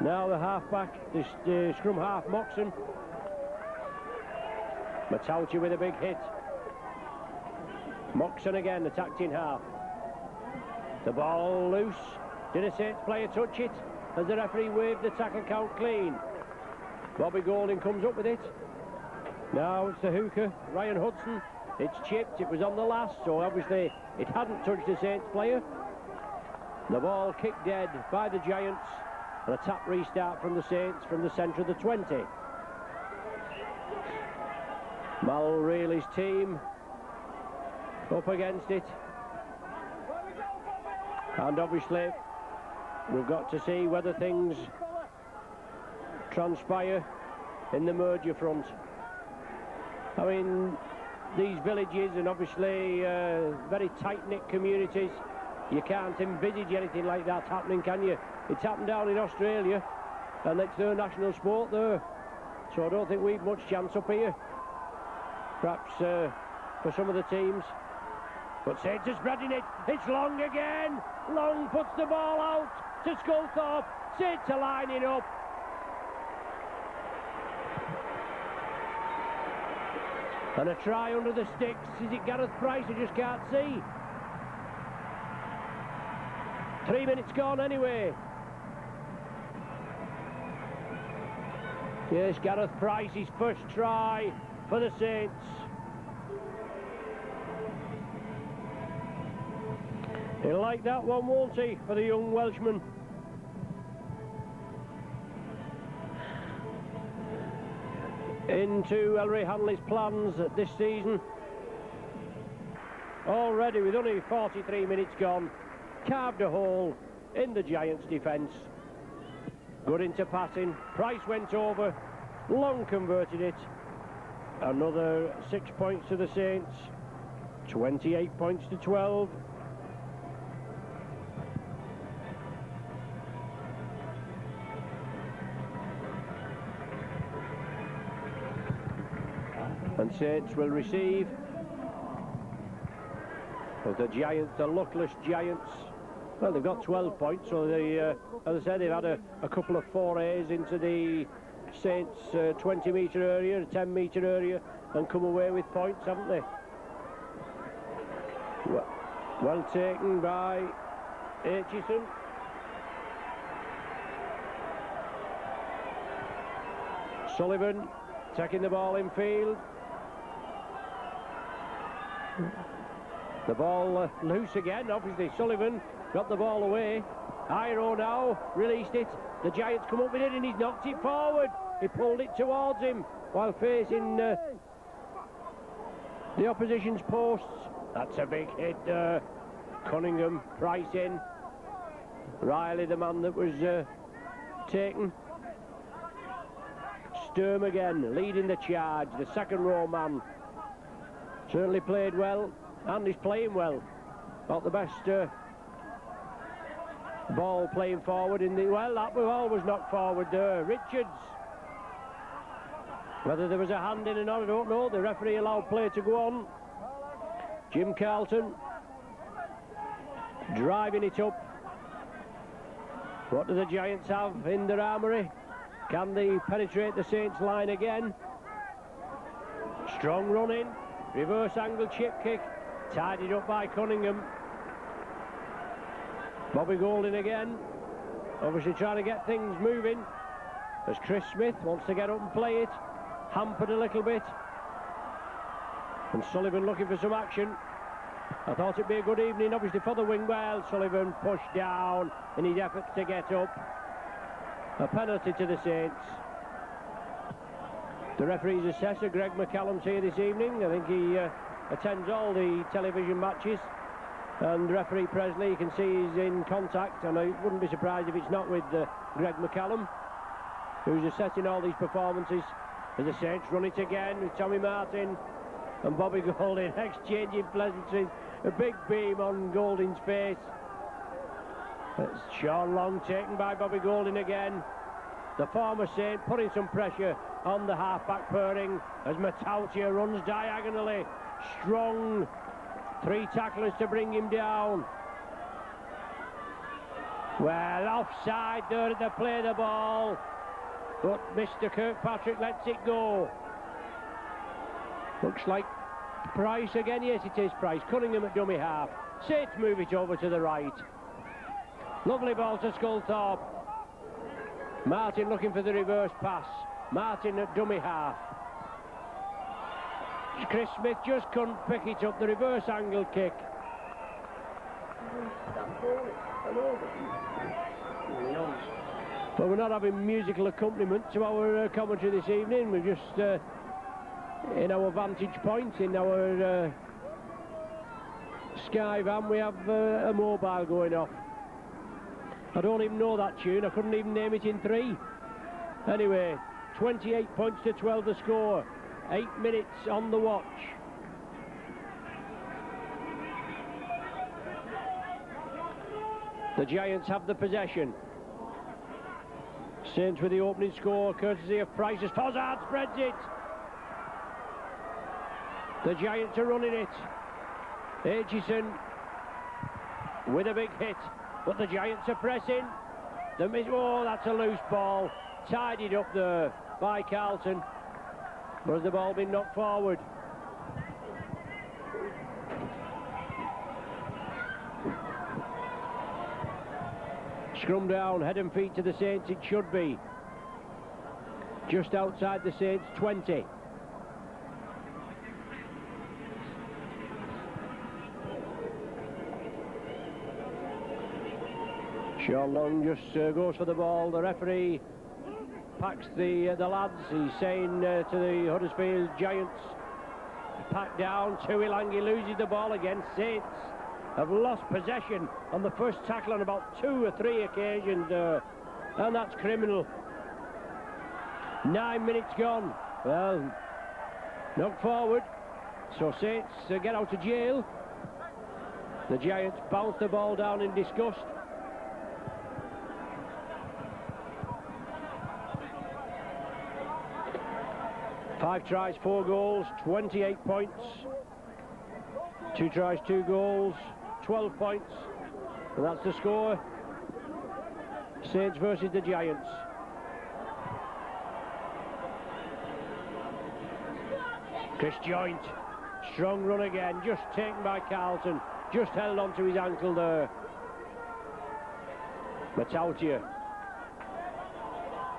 Now the half-back, this scrum half, Moxon. Matauti with a big hit. Moxon again, attacked in half. The ball loose. Did a Saints player touch it? As the referee waved the tackle count clean. Bobby Golding comes up with it. Now it's the hooker, Ryan Hudson. It's chipped, it was on the last, so obviously it hadn't touched the Saints player. The ball kicked dead by the Giants, and a tap restart from the Saints from the centre of the 20. Mal Reilly's team up against it. And obviously we've got to see whether things transpire in the merger front. I mean, these villages and obviously very tight-knit communities, you can't envisage anything like that happening, can you? It's happened down in Australia, and it's their national sport there. So I don't think we've much chance up here. Perhaps for some of the teams. But Saints are spreading it. It's Long again. Long puts the ball out to Sculthorpe. Saints are lining up. And a try under the sticks. Is it Gareth Price? I just can't see. 3 minutes gone anyway. Yes, Gareth Price, his first try for the Saints. He'll like that one, won't he, for the young Welshman? Into Ellery Hanley's plans this season. Already, with only 43 minutes gone, carved a hole in the Giants' defence. Good into passing. Price went over. Long converted it. Another 6 points to the Saints. 28 points to 12. And Saints will receive. But the Giants, the luckless Giants, well, they've got 12 points, so they, as I said, they've had a couple of forays into the Saints 20-metre area, 10-metre area, and come away with points, haven't they? Well taken by Aitchison. Sullivan taking the ball in field. The ball loose again, obviously Sullivan got the ball away. Iro now released it. The Giants come up with it and he's knocked it forward. He pulled it towards him while facing the opposition's posts. That's a big hit there. Cunningham, Price in. Riley, the man that was taken. Sturm again, leading the charge. The second row man. Certainly played well, and he's playing well. Not the best ball playing forward in the... Well, that ball was knocked forward there. Richards. Whether there was a hand in or not, I don't know. The referee allowed play to go on. Jim Carlton driving it up. What do the Giants have in their armoury? Can they penetrate the Saints line again? Strong run in. Reverse angle chip kick. Tidied up by Cunningham. Bobby Golding again. Obviously trying to get things moving. As Chris Smith wants to get up and play it. Hampered a little bit. And Sullivan looking for some action. I thought it'd be a good evening, obviously, for the wing. Well, Sullivan pushed down in his efforts to get up. A penalty to the Saints. The referee's assessor, Greg McCallum's here this evening. I think he attends all the television matches. And referee Presley, you can see he's in contact. And I wouldn't be surprised if it's not with Greg McCallum, who's assessing all these performances. As the Saints run it again with Tommy Martin and Bobby Golding exchanging pleasantries. A big beam on Golding's face. It's Sean Long taken by Bobby Golding again. The former Saint putting some pressure on the half-back pairing as Matautia runs diagonally. Strong. 3 tacklers to bring him down. Well, offside there to play the ball. But Mr. Kirkpatrick lets it go. Looks like Price again. Yes, it is Price. Cunningham at dummy half. Saints move it over to the right. Lovely ball to Sculthorpe. Martin looking for the reverse pass. Martin at dummy half. Chris Smith just couldn't pick it up. The reverse angle kick. But we're not having musical accompaniment to our commentary this evening. We're just in our vantage point, in our Sky van, we have a mobile going off. I don't even know that tune. I couldn't even name it in 3. Anyway, 28 points to 12 the score. 8 minutes on the watch. The Giants have the possession. Saints with the opening score, courtesy of Price as Fozzard spreads it. The Giants are running it. Aitchison with a big hit, but the Giants are pressing. Oh, that's a loose ball. Tidied up there by Carlton. But has the ball been knocked forward? Scrum down, head and feet to the Saints, it should be. Just outside the Saints 20. Sean Long just goes for the ball. The referee packs the lads. He's saying to the Huddersfield Giants, pack down. Tuilangi loses the ball again. Saints have lost possession on the first tackle on about 2 or 3 occasions, and that's criminal. 9 minutes gone. Well, knocked forward, so Saints get out of jail. The Giants bounce the ball down in disgust. Five tries, 4 goals, 28 points. 2 tries, 2 goals, 12 points. And that's the score. Saints versus the Giants. Chris Joint, strong run again, just taken by Carlton. Just held onto his ankle there. Matautia.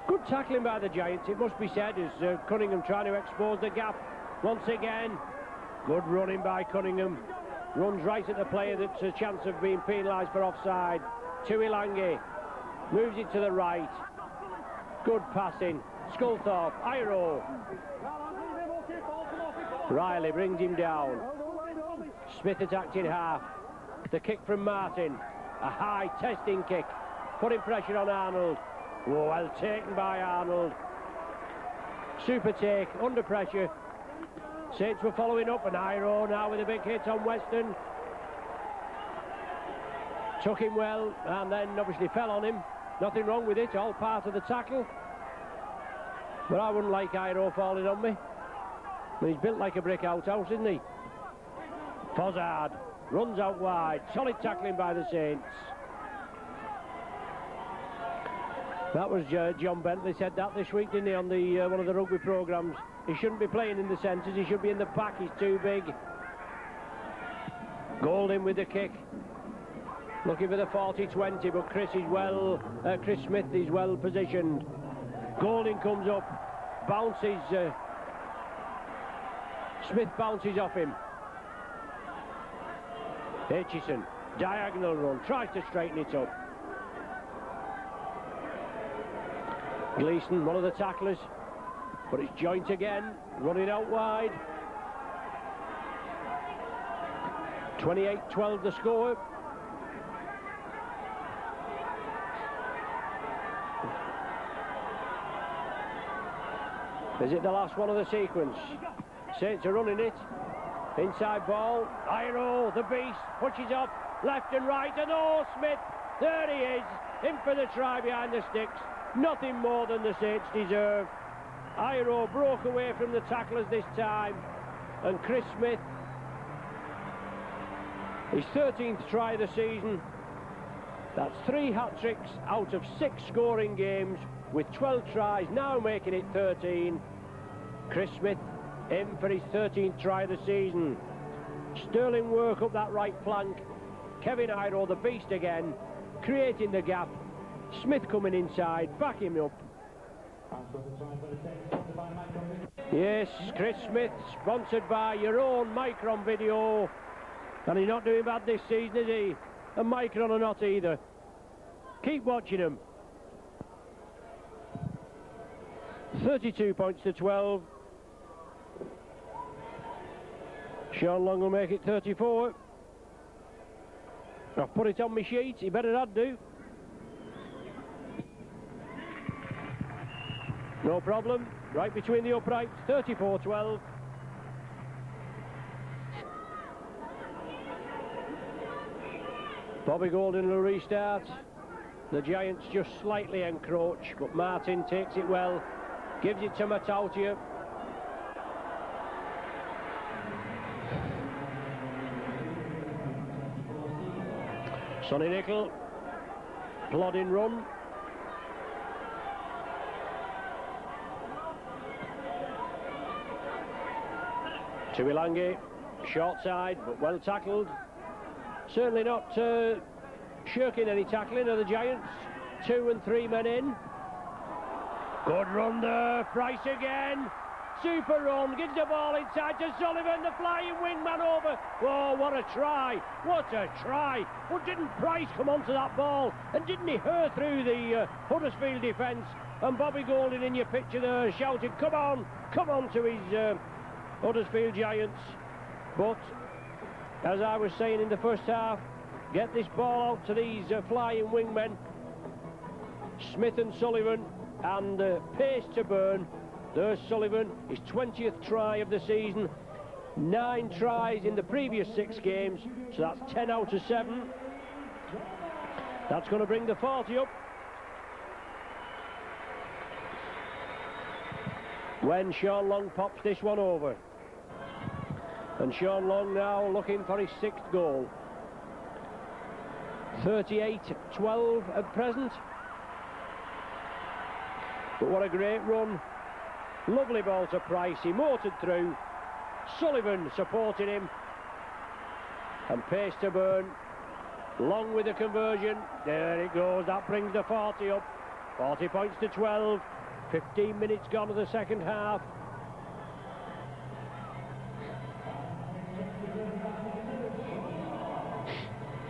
Good tackling by the Giants, it must be said, as Cunningham trying to expose the gap once again. Good running by Cunningham. Runs right at the player that's a chance of being penalised for offside. Tuilangi moves it to the right. Good passing. Sculthorpe, Iro. Riley brings him down. Smith attacked in half. The kick from Martin. A high testing kick. Putting pressure on Arnold. Oh, well taken by Arnold. Super take, under pressure. Saints were following up, and Iro now with a big hit on Weston. Took him well, and then obviously fell on him. Nothing wrong with it, all part of the tackle. But I wouldn't like Iro falling on me. I mean, he's built like a brick outhouse, isn't he? Fozzard runs out wide. Solid tackling by the Saints. That was John Bentley said that this week, didn't he, on the one of the rugby programmes. He shouldn't be playing in the centres, he should be in the pack, he's too big. Golding with the kick. Looking for the 40-20, but Chris Smith is well positioned. Golding comes up, bounces, Smith bounces off him. Aitchison, diagonal run, tries to straighten it up. Gleeson, one of the tacklers, but it's Joint again, running out wide. 28-12 the score. Is it the last one of the sequence? Saints are running it. Inside ball. Iro, the beast, pushes up left and right, and oh, Smith, there he is, in for the try behind the sticks. Nothing more than the Saints deserve. Iro broke away from the tacklers this time, and Chris Smith, his 13th try of the season. That's 3 hat-tricks out of 6 scoring games, with 12 tries, now making it 13. Chris Smith in for his 13th try of the season. Sterling work up that right flank. Kevin Iro, the beast again, creating the gap. Smith coming inside, back him up. Yes, Chris Smith, sponsored by your own Micron Video. And he's not doing bad this season, is he? And Micron are not either. Keep watching him. 32 points to 12. Sean Long will make it 34. I've put it on my sheet, he better not do. No problem, right between the uprights, 34-12. Bobby Golden will restart. The Giants just slightly encroach, but Martin takes it well, gives it to Matautia. Sonny Nickel, plodding run. Tuilangi, short side, but well tackled. Certainly not shirking any tackling of the Giants. 2 and 3 men in. Good run there, Price again. Super run, gives the ball inside to Sullivan, the flying wingman over. Oh, what a try, what a try. But didn't Price come onto that ball, and didn't he hurl through the Huddersfield defence? And Bobby Golden in your picture there shouted, come on to his Huddersfield Giants. But as I was saying in the first half, get this ball out to these flying wingmen, Smith and Sullivan, and pace to burn. There's Sullivan, his 20th try of the season. 9 tries in the previous 6 games, so that's 10 out of 7. That's going to bring the 40 up. When Sean Long pops this one over. And Sean Long now looking for his 6th goal. 38-12 at present. But what a great run. Lovely ball to Price, he motored through. Sullivan supporting him. And pace to burn. Long with the conversion. There it goes, that brings the 40 up. 40 points to 12. 15 minutes gone to the second half.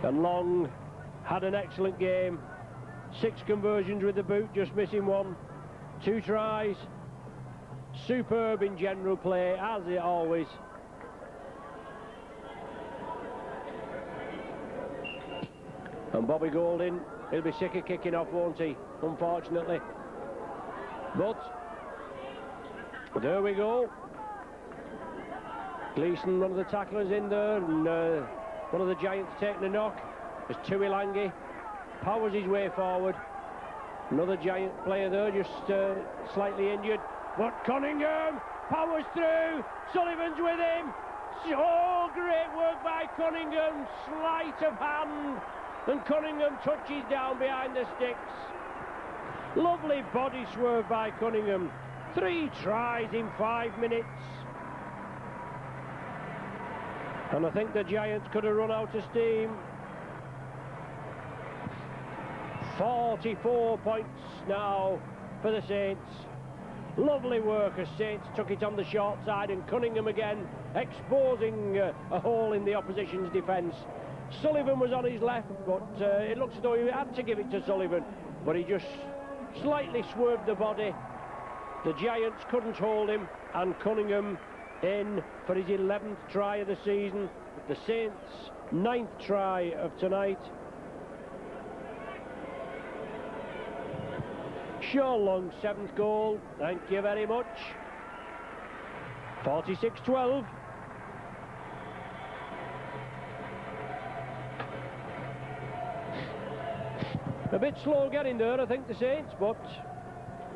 And Long had an excellent game. 6 conversions with the boot, just missing one. 2 tries. Superb in general play, as it always. And Bobby Golding, he'll be sick of kicking off, won't he? Unfortunately. But there we go. Gleeson, one of the tacklers, in there, and one of the Giants taking a knock. There's Tuilangi, powers his way forward. Another Giant player there, just slightly injured. But Cunningham powers through. Sullivan's with him. Oh, great work by Cunningham. Sleight of hand. And Cunningham touches down behind the sticks. Lovely body swerve by Cunningham. 3 tries in 5 minutes. And I think the Giants could have run out of steam. 44 points now for the Saints. Lovely work as Saints took it on the short side, and Cunningham again exposing a hole in the opposition's defence. Sullivan was on his left, but it looks as though he had to give it to Sullivan, but he just slightly swerved the body. The Giants couldn't hold him, and Cunningham in for his 11th try of the season. The Saints' 9th try of tonight. Sean Long's 7th goal. Thank you very much. 46-12. A bit slow getting there, I think, the Saints, but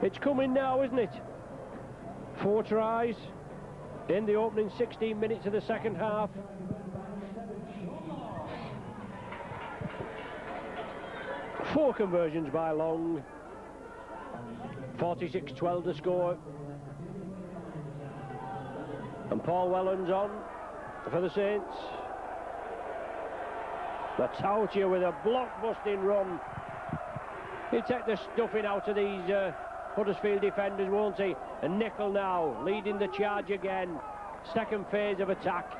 it's coming now, isn't it? 4 tries in the opening 16 minutes of the second half. Four conversions by Long. 46-12 the score. And Paul Whelan's on for the Saints. Latautia with a block-busting run. He'll take the stuffing out of these Huddersfield defenders, won't he? And Nickel now leading the charge again. Second phase of attack.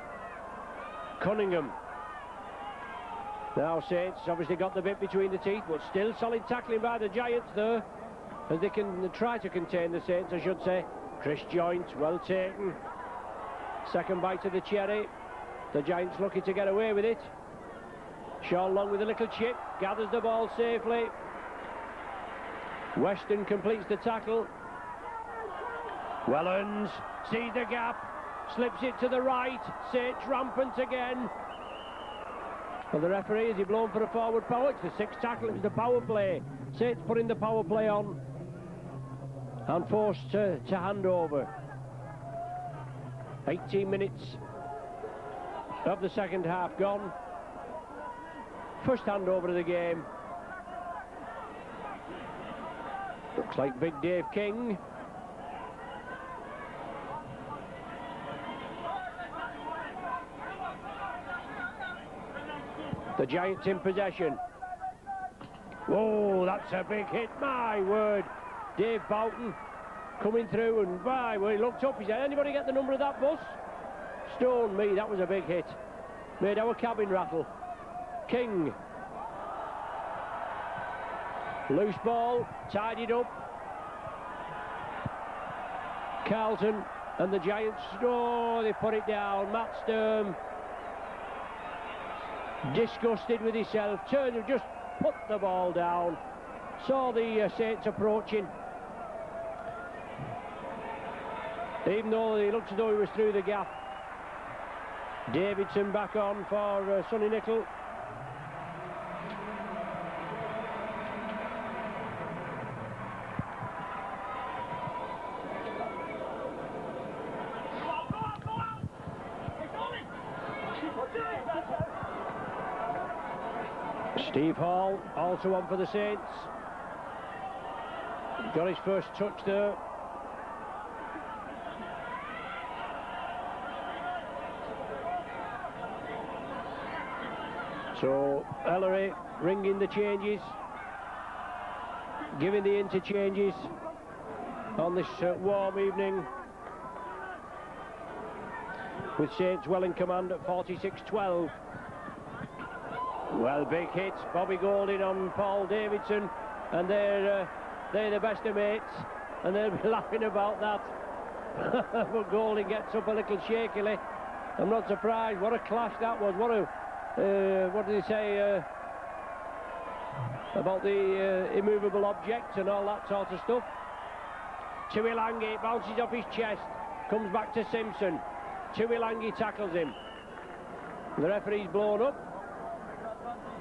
Cunningham. Now Saints obviously got the bit between the teeth, but still solid tackling by the Giants there, as they can try to contain the Saints, I should say. Chris Joint, well taken. Second bite of the cherry. The Giants lucky to get away with it. Sean Long with a little chip, gathers the ball safely. Weston completes the tackle. Wellens sees the gap, slips it to the right. Saints rampant again. Well, the referee, is he blown for a forward power? It's the 6th tackle, it was the power play. Saints putting the power play on and forced to hand over. 18 minutes of the second half gone. First handover of the game. Looks like Big Dave King. The Giants in possession. Oh, that's a big hit, my word. Dave Boughton coming through, and by, well, he looked up, he said, anybody get the number of that bus? Stone me, that was a big hit. Made our cabin rattle. King. Loose ball, tidied up. Carlton and the Giants, oh, they put it down. Matt Sturm, disgusted with himself, turned and just put the ball down. Saw the Saints approaching. Even though he looked as though he was through the gap. Davidson back on for Sonny Nickel. Steve Hall also on for the Saints. Got his first touch there. So Ellery ringing the changes. giving the interchanges on this warm evening, with Saints well in command at 46-12. Well, big hit, Bobby Golding on Paul Davidson, and they're the best of mates, and they'll be laughing about that. But Golding gets up a little shakily. I'm not surprised. What a clash that was. What did he say about the immovable objects and all that sort of stuff? Tuilangi bounces off his chest, comes back to Simpson. Tuilangi tackles him. The referee's blown up.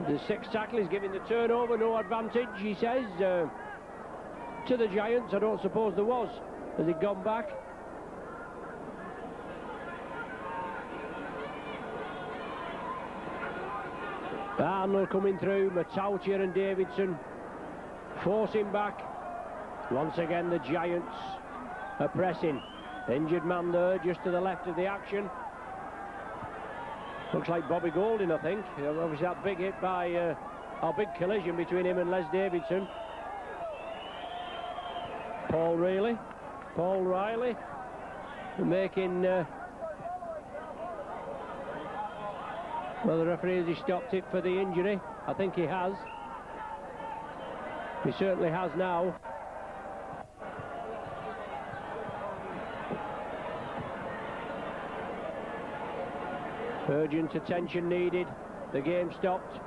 The sixth tackle is giving the turnover, no advantage, he says, to the Giants. I don't suppose there was, as he'd gone back. Arnold coming through, Matautia and Davidson forcing back. Once again the Giants are pressing. Injured man there, just to the left of the action. Looks like Bobby Golding, I think. Obviously that big hit by, a big collision between him and Les Davidson. Paul Riley making... well, the referee, has he stopped it for the injury? I think he has. He certainly has now. Urgent attention needed. The game stopped.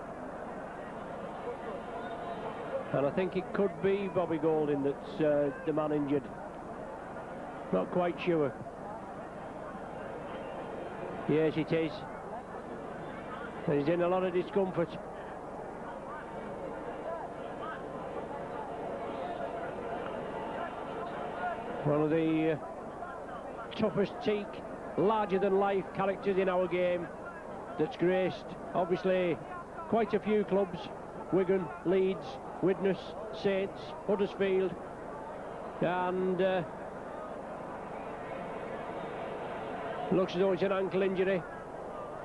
And I think it could be Bobby Golding that's the man injured. Not quite sure. Yes, it is. And he's in a lot of discomfort. One of the toughest teak, larger-than-life characters in our game that's graced, obviously, quite a few clubs. Wigan, Leeds, Widnes, Saints, Huddersfield, and looks as though it's an ankle injury.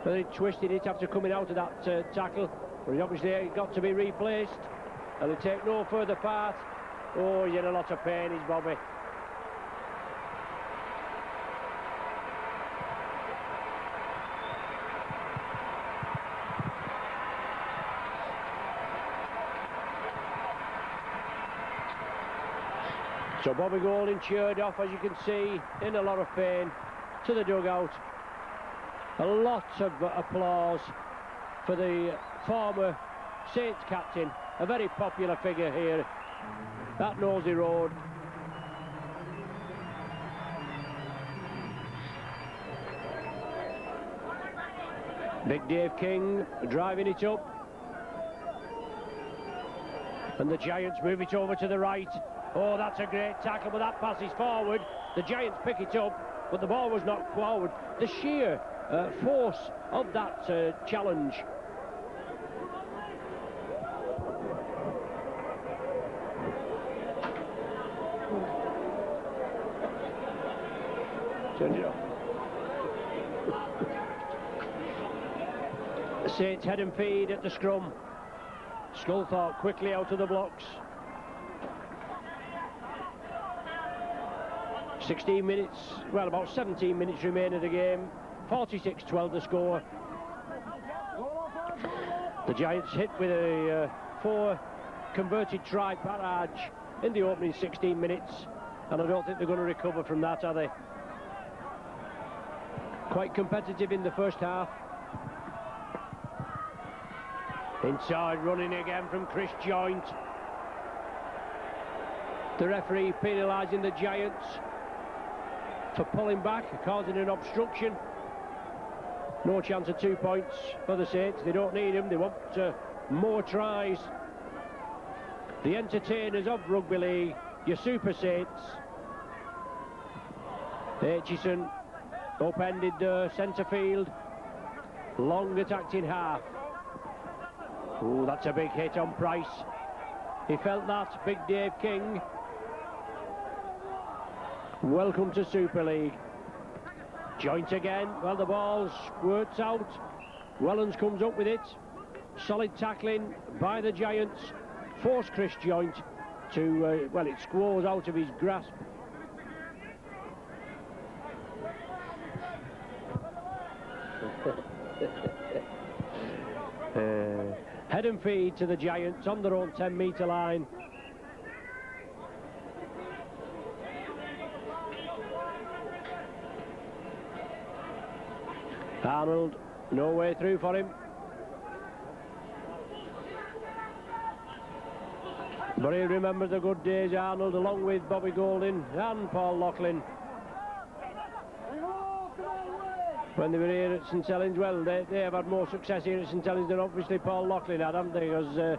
But he twisted it after coming out of that tackle. But he obviously got to be replaced, and he'll take no further part. Oh, he's in a lot of pain, he's Bobby. So Bobby Golding cheered off, as you can see, in a lot of pain, to the dugout. A lot of applause for the former Saints captain, a very popular figure here at Nosey Road. Big Dave King driving it up. And the Giants move it over to the right. Oh, that's a great tackle, but that pass is forward. The Giants pick it up, but the ball was knocked forward. The sheer force of that challenge. Turn it off. Saints head and feed at the scrum. Sculthorpe quickly out of the blocks. 16 minutes, well, about 17 minutes remain of the game. 46-12 the score. The Giants hit with a 4 converted try barrage in the opening 16 minutes, and I don't think they're going to recover from that, are they? Quite competitive in the first half. Inside running again from Chris Joint. The referee penalising the Giants for pulling back, causing an obstruction. No chance of 2 points for the Saints. They don't need them. They want more tries. The entertainers of rugby league, your Super Saints. Aitchison upended centre field. Long attacked in half. Oh, that's a big hit on Price. He felt that. Big Dave King. Welcome to Super League. Joint again. Well, the ball squirts out. Wellens comes up with it. Solid tackling by the Giants. Force Chris Joint. to, well, it squoze out of his grasp. Head and feed to the Giants on their own 10-metre line. Arnold, no way through for him. But he'll remember the good days, Arnold, along with Bobby Golding and Paul Loughlin. When they were here at St Helens, well, they have had more success here at St Helens than obviously Paul Loughlin had, haven't they? Because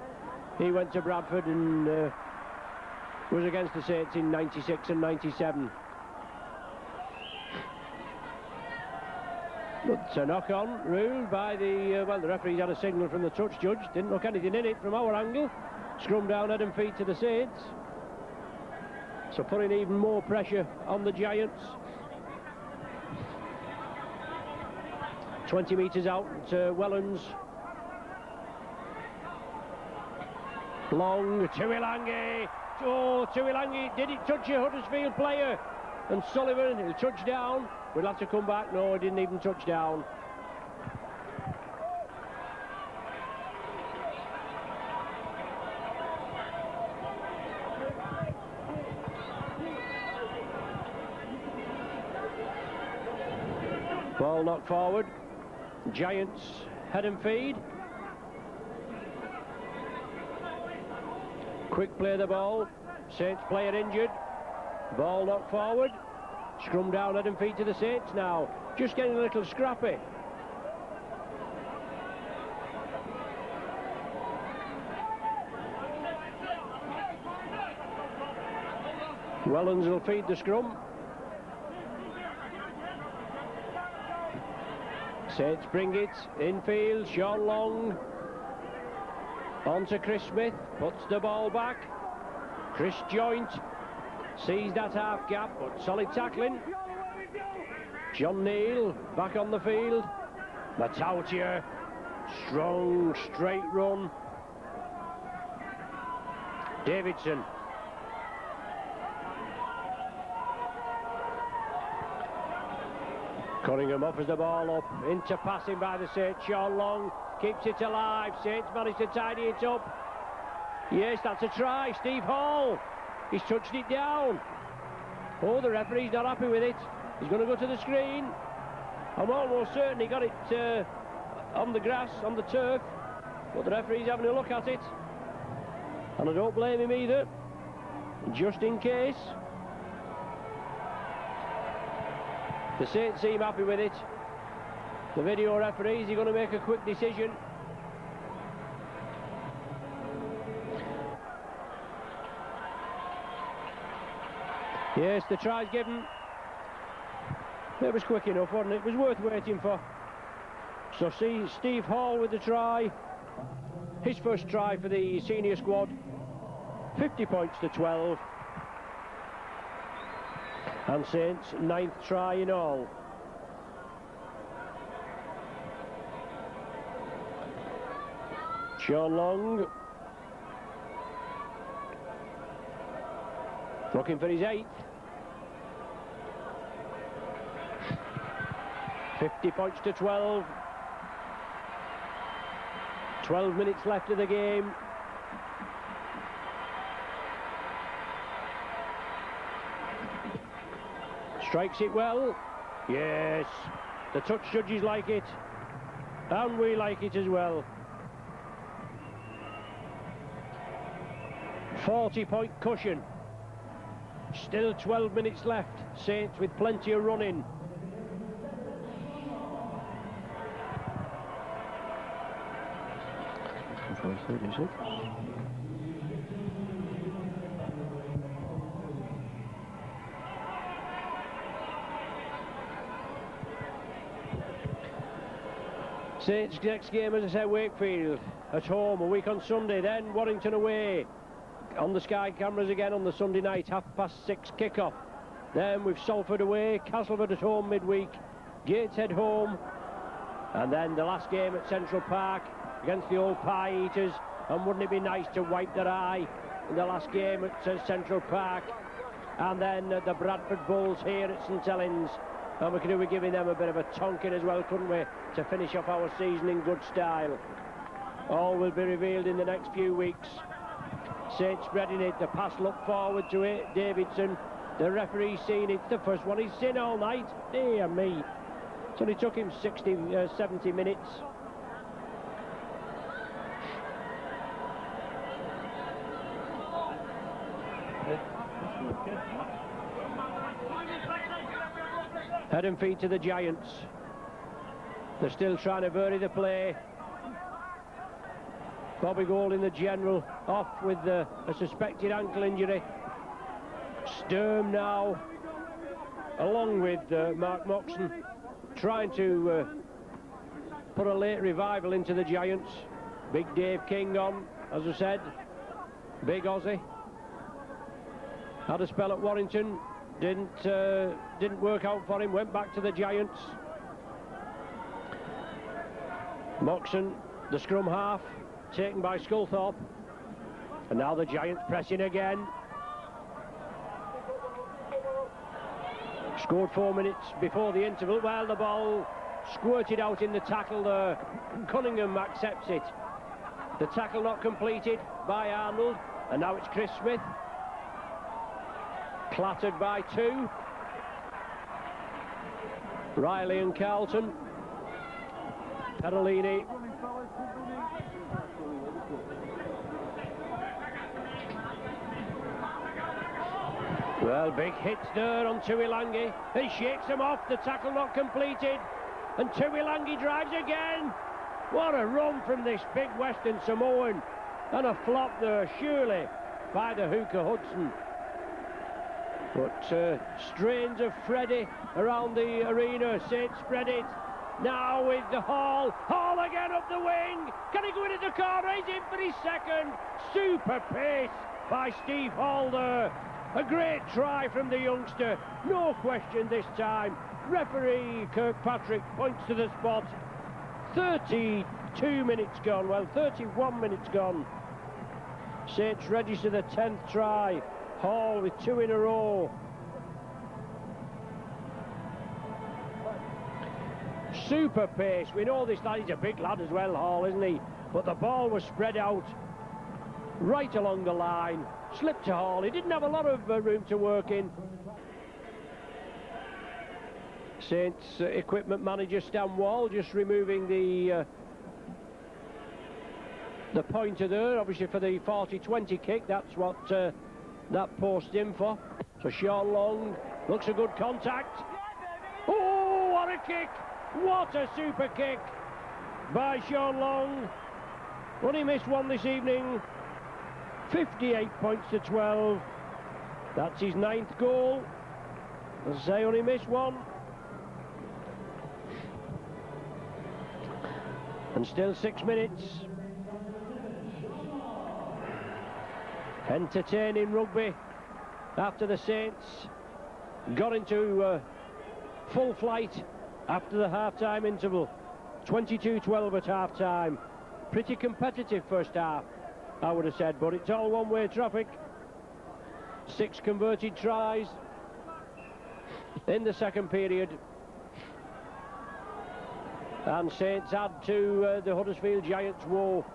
he went to Bradford and was against the Saints in 96 and 97. But a knock-on ruled by the, well, the referees had a signal from the touch judge. Didn't look anything in it from our angle. Scrum down, head and feet to the Saints. So putting even more pressure on the Giants. 20 metres out to Helens. Long, Tuilangi. Oh, Tuilangi, did it touch a Huddersfield player? And Sullivan, he'll touch down. We'll have to come back. No, he didn't even touch down. Ball knocked forward. Giants head and feed. Quick play the ball. Saints player injured. Ball knocked forward. Scrum down, head and feet to the Saints now. Just getting a little scrappy. Helens will feed the scrum. Saints bring it infield. Sean Long on to Chris Smith, puts the ball back. Chris Joint sees that half gap, but solid tackling. John Neal back on the field. Matautia, strong straight run. Davidson. Cunningham offers the ball up, into passing by the Saints. Sean Long keeps it alive. Saints managed to tidy it up. Yes, that's a try. Steve Hall, he's touched it down. Oh, the referee's not happy with it. He's going to go to the screen. I'm almost certain he got it on the grass, on the turf, but the referee's having a look at it. And I don't blame him either, just in case. The Saints seem happy with it. The video referee, is he going to make a quick decision? Yes, the try's given. It was quick enough, wasn't it? It was worth waiting for. So see Steve Hall with the try. His first try for the senior squad. 50 points to 12. And Saints' 9th try in all. Sean Long looking for his 8th. 50 points to 12. 12 minutes left of the game. Strikes it well. Yes, the touch judges like it, and we like it as well. 40-point cushion. Still 12 minutes left. Saints with plenty of running. Saints' next game, as I said, Wakefield at home a week on Sunday, then Warrington away on the Sky cameras again on the Sunday night, 6:30 kick-off. Then with Salford away, Castleford at home midweek, Gateshead home, and then the last game at Central Park against the old Pie Eaters. And wouldn't it be nice to wipe their eye the last game at Central Park, and then the Bradford Bulls here at St Helens. And we could do with giving them a bit of a tonking as well, couldn't we, to finish off our season in good style. All will be revealed in the next few weeks. Saint spreading it, the pass looked forward to it, Davidson, the referee seen it, the first one he's seen all night, dear me. It only took him 70 minutes. Head and feet to the Giants. They're still trying to vary the play. Bobby Golding, the general, off with a suspected ankle injury. Sturm now, along with Mark Moxon, trying to put a late revival into the Giants. Big Dave King on, as I said. Big Aussie. Had a spell at Warrington. Didn't work out for him, went back to the Giants. Moxon, the scrum half, taken by Sculthorpe. And now the Giants pressing again. Scored 4 minutes before the interval. Well, the ball squirted out in the tackle there. Cunningham accepts it. The tackle not completed by Arnold. And now it's Chris Smith. Clattered by two. Riley and Carlton. Perolini. Well, big hits there on Tuilangi. He shakes him off, the tackle not completed. And Tuilangi drives again. What a run from this big Western Samoan. And a flop there, surely, by the hooker Hudson. But strains of Freddie around the arena. Saint spread it. Now with the Hall. Hall again up the wing. Can he go into the corner? He's in for his second. Super pace by Steve Hall there. A great try from the youngster. No question this time. Referee Kirkpatrick points to the spot. 32 minutes gone. Well, 31 minutes gone. Saints register the 10th try. Hall with two in a row. Super pace. We know this lad, he's a big lad as well, Hall, isn't he? But the ball was spread out right along the line. Slipped to Hall. He didn't have a lot of room to work in. Saints equipment manager Stan Wall just removing the pointer there, obviously for the 40-20 kick. That's what that post in for. So Sean Long looks a good contact. Oh, what a kick! What a super kick by Sean Long. Only missed one this evening. 58 points to 12. That's his 9th goal. As I say, only missed one. And still 6 minutes. Entertaining rugby after the Saints got into full flight after the half-time interval. 22-12 at half-time. Pretty competitive first half, I would have said, but it's all one-way traffic. 6 converted tries in the second period. And Saints add to the Huddersfield Giants' woe.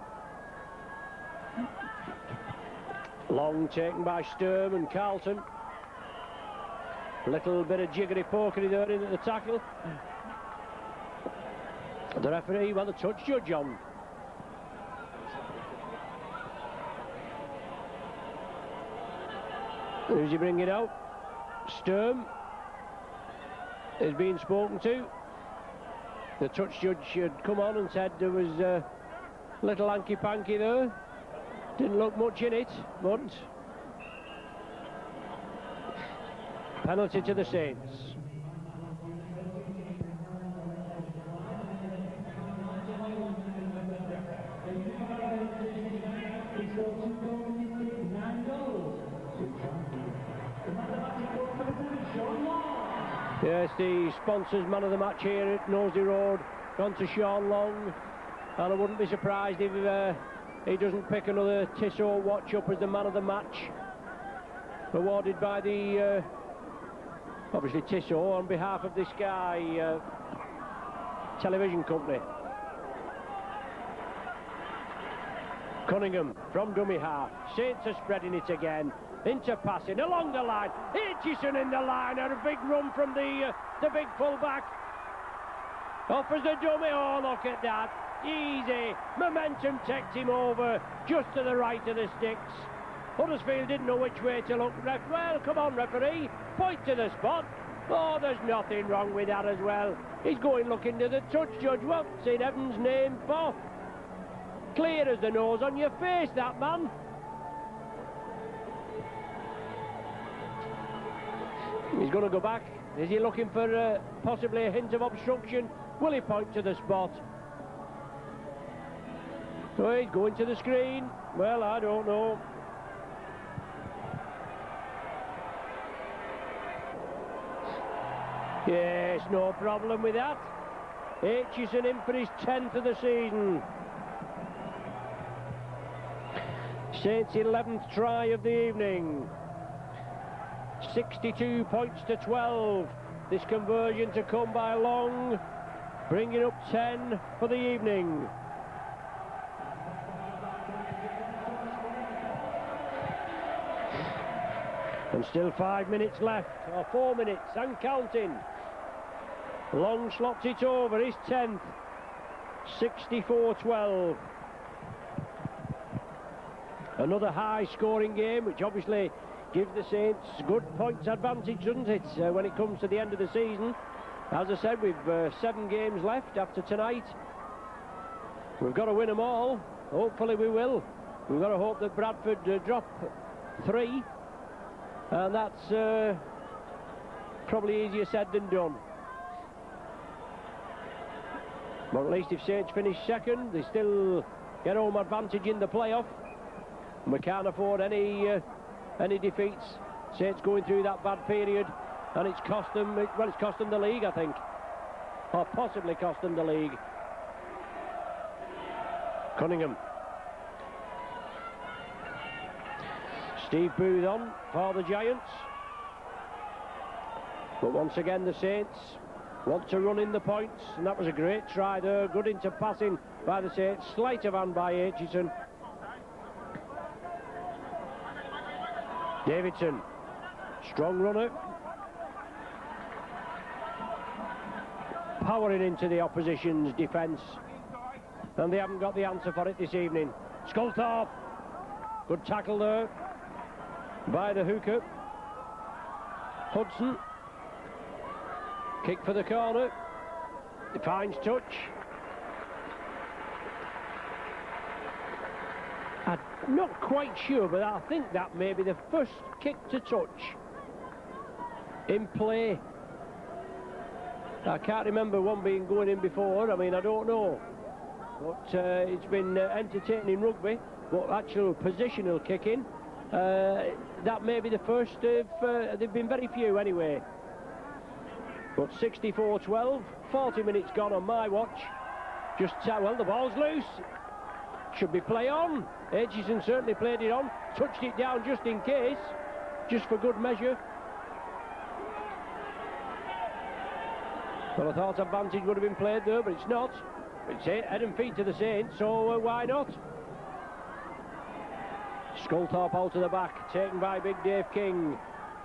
Long taken by Sturm and Carlton. A little bit of jiggery-pokery there in at the tackle. The referee, well, the touch judge on. Who's he bringing out? Sturm is being spoken to. The touch judge had come on and said there was a little hanky-panky there. Didn't look much in it, but penalty to the Saints. Yes, the sponsors man of the match here at Nosey Road gone to Sean Long, and I wouldn't be surprised if he doesn't pick another Tissot watch up as the man of the match, awarded by the obviously Tissot on behalf of the Sky television company. Cunningham from dummy half. Saints are spreading it again. Into passing along the line. Aitchison in the line, and a big run from the big fullback. Offers the dummy. Oh, look at that. Easy. Momentum takes him over just to the right of the sticks. Huddersfield didn't know which way to look. Well, come on, referee. Point to the spot. Oh, there's nothing wrong with that as well. He's going looking to the touch, judge. What's in heaven's name for? Clear as the nose on your face, that man. He's going to go back. Is he looking for possibly a hint of obstruction? Will he point to the spot? Oh, he's going to the screen. Well, I don't know. Yes, no problem with that. Aitchison in for his 10th of the season. Saints' 11th try of the evening. 62 points to 12. This conversion to come by Long, bringing up 10 for the evening. And still 5 minutes left, or 4 minutes, and counting. Long slots it over, his 10th. 64-12. Another high-scoring game, which obviously gives the Saints good points advantage, doesn't it, when it comes to the end of the season. As I said, we've 7 games left after tonight. We've got to win them all. Hopefully we will. We've got to hope that Bradford drop 3. And that's probably easier said than done. But at least if Saints finish second, they still get home advantage in the playoff. And we can't afford any defeats. Saints going through that bad period, and it's cost them. Well, it's cost them the league, I think, or possibly cost them the league. Cunningham. Steve Booth on for the Giants. But once again the Saints want to run in the points, and that was a great try there. Good into passing by the Saints. Sleight of hand by Aitchison. Davidson, strong runner. Powering into the opposition's defence. And they haven't got the answer for it this evening. Sculthorpe. Good tackle there by the hooker. Hudson. Kick for the corner. Finds touch. I'm not quite sure, but I think that may be the first kick to touch in play. I can't remember one being going in before. I mean, I don't know. But it's been entertaining rugby. But actual positional kicking, that may be the first of... they've been very few anyway. But 64-12, 40 minutes gone on my watch. Just, well, the ball's loose. Should be play on. Aitchison certainly played it on. Touched it down just in case. Just for good measure. Well, I thought advantage would have been played there, but it's not. It's head and feet to the Saints, so why not? Sculthorpe out to the back, taken by Big Dave King.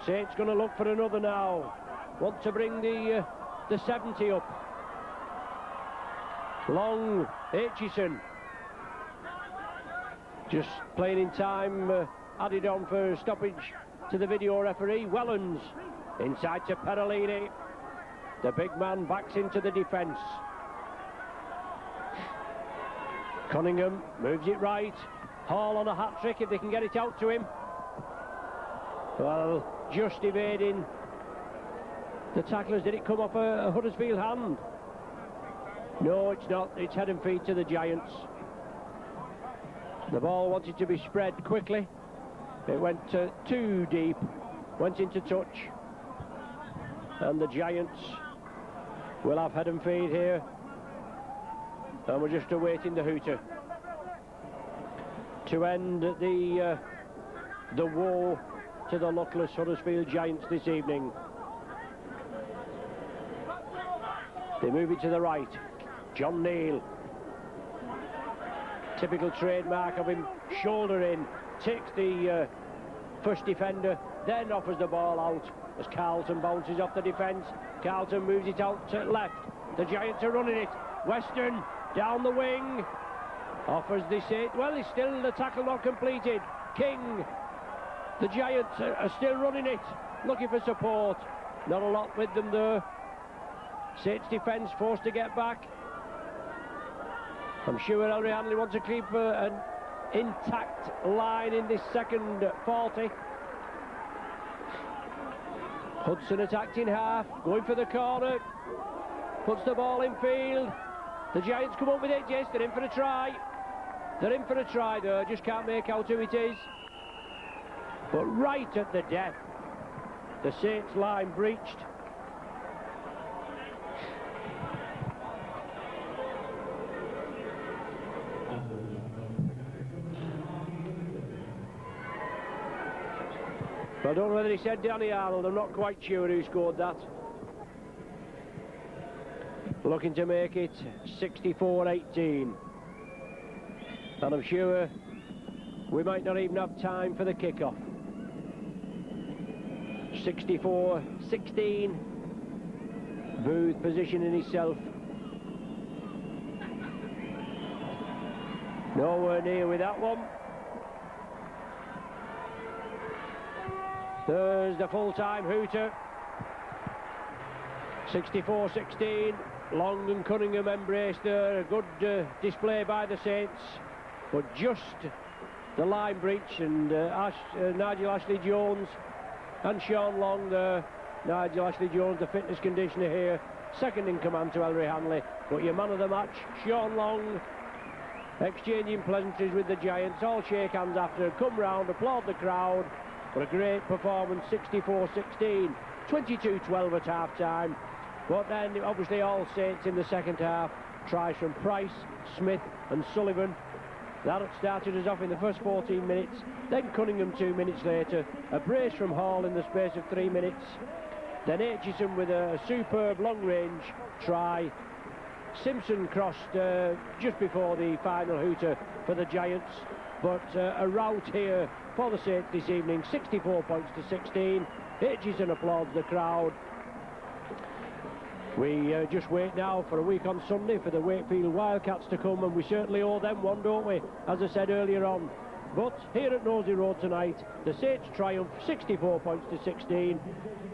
Saints going to look for another now. Want to bring the 70 up. Long, Aitchison. Just playing in time, added on for stoppage to the video referee. Helens inside to Perolini. The big man backs into the defence. Cunningham moves it right. Hall on a hat-trick if they can get it out to him. Well, just evading the tacklers. Did it come off a Huddersfield hand? No, it's not. It's head and feet to the Giants. The ball wanted to be spread quickly. It went too deep. Went into touch. And the Giants will have head and feet here. And we're just awaiting the hooter. to end the woe to the luckless Huddersfield Giants this evening. They move it to the right. John Neal. Typical trademark of him, shoulder in, takes the first defender, then offers the ball out as Carlton bounces off the defence. Carlton moves it out to left. The Giants are running it. Western down the wing. Offers this it. Well, it's still the tackle not completed. King. The Giants are still running it. Looking for support. Not a lot with them there. Saints defence forced to get back. I'm sure Ellery Hanley wants to keep an intact line in this second 40. Hudson attacked in half, going for the corner, puts the ball in field. The Giants come up with it, yes, they're in for a try. They're in for a try there, just can't make out who it is. But right at the death, the Saints line breached. I don't know whether he said Danny Arnold, I'm not quite sure who scored that. Looking to make it 64-18. And I'm sure we might not even have time for the kick-off. 64-16. Booth positioning himself. Nowhere near with that one. There's the full-time hooter. 64-16. Long and Cunningham embraced there. A good display by the Saints. But just the line breach, and Nigel Ashley-Jones and Sean Long there. Nigel Ashley-Jones, the fitness conditioner here, second in command to Ellery Hanley. But your man of the match, Sean Long, exchanging pleasantries with the Giants. All shake hands after, come round, applaud the crowd. But a great performance, 64-16, 22-12 at half-time. But then, obviously, all Saints in the second half. Tries from Price, Smith and Sullivan. That started us off in the first 14 minutes. Then Cunningham 2 minutes later. A brace from Hall in the space of 3 minutes. Then Aitchison with a superb long-range try. Simpson crossed just before the final hooter for the Giants. But a rout here for the Saints this evening, 64 points to 16. Aitchison applauds the crowd. We just wait now for a week on Sunday for the Wakefield Wildcats to come, and we certainly owe them one, don't we, as I said earlier on. But here at Nosey Road tonight, the Saints triumph, 64 points to 16,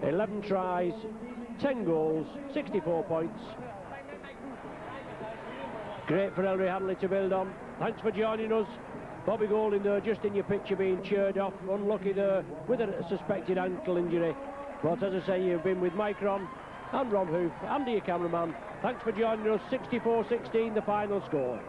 11 tries, 10 goals, 64 points. Great for Ellery Hanley to build on. Thanks for joining us. Bobby Golding there, just in your picture, being cheered off. Unlucky there with a suspected ankle injury. But as I say, you've been with Mike Ron and Ron Hoof, Andy, your cameraman. Thanks for joining us. 64-16, the final score.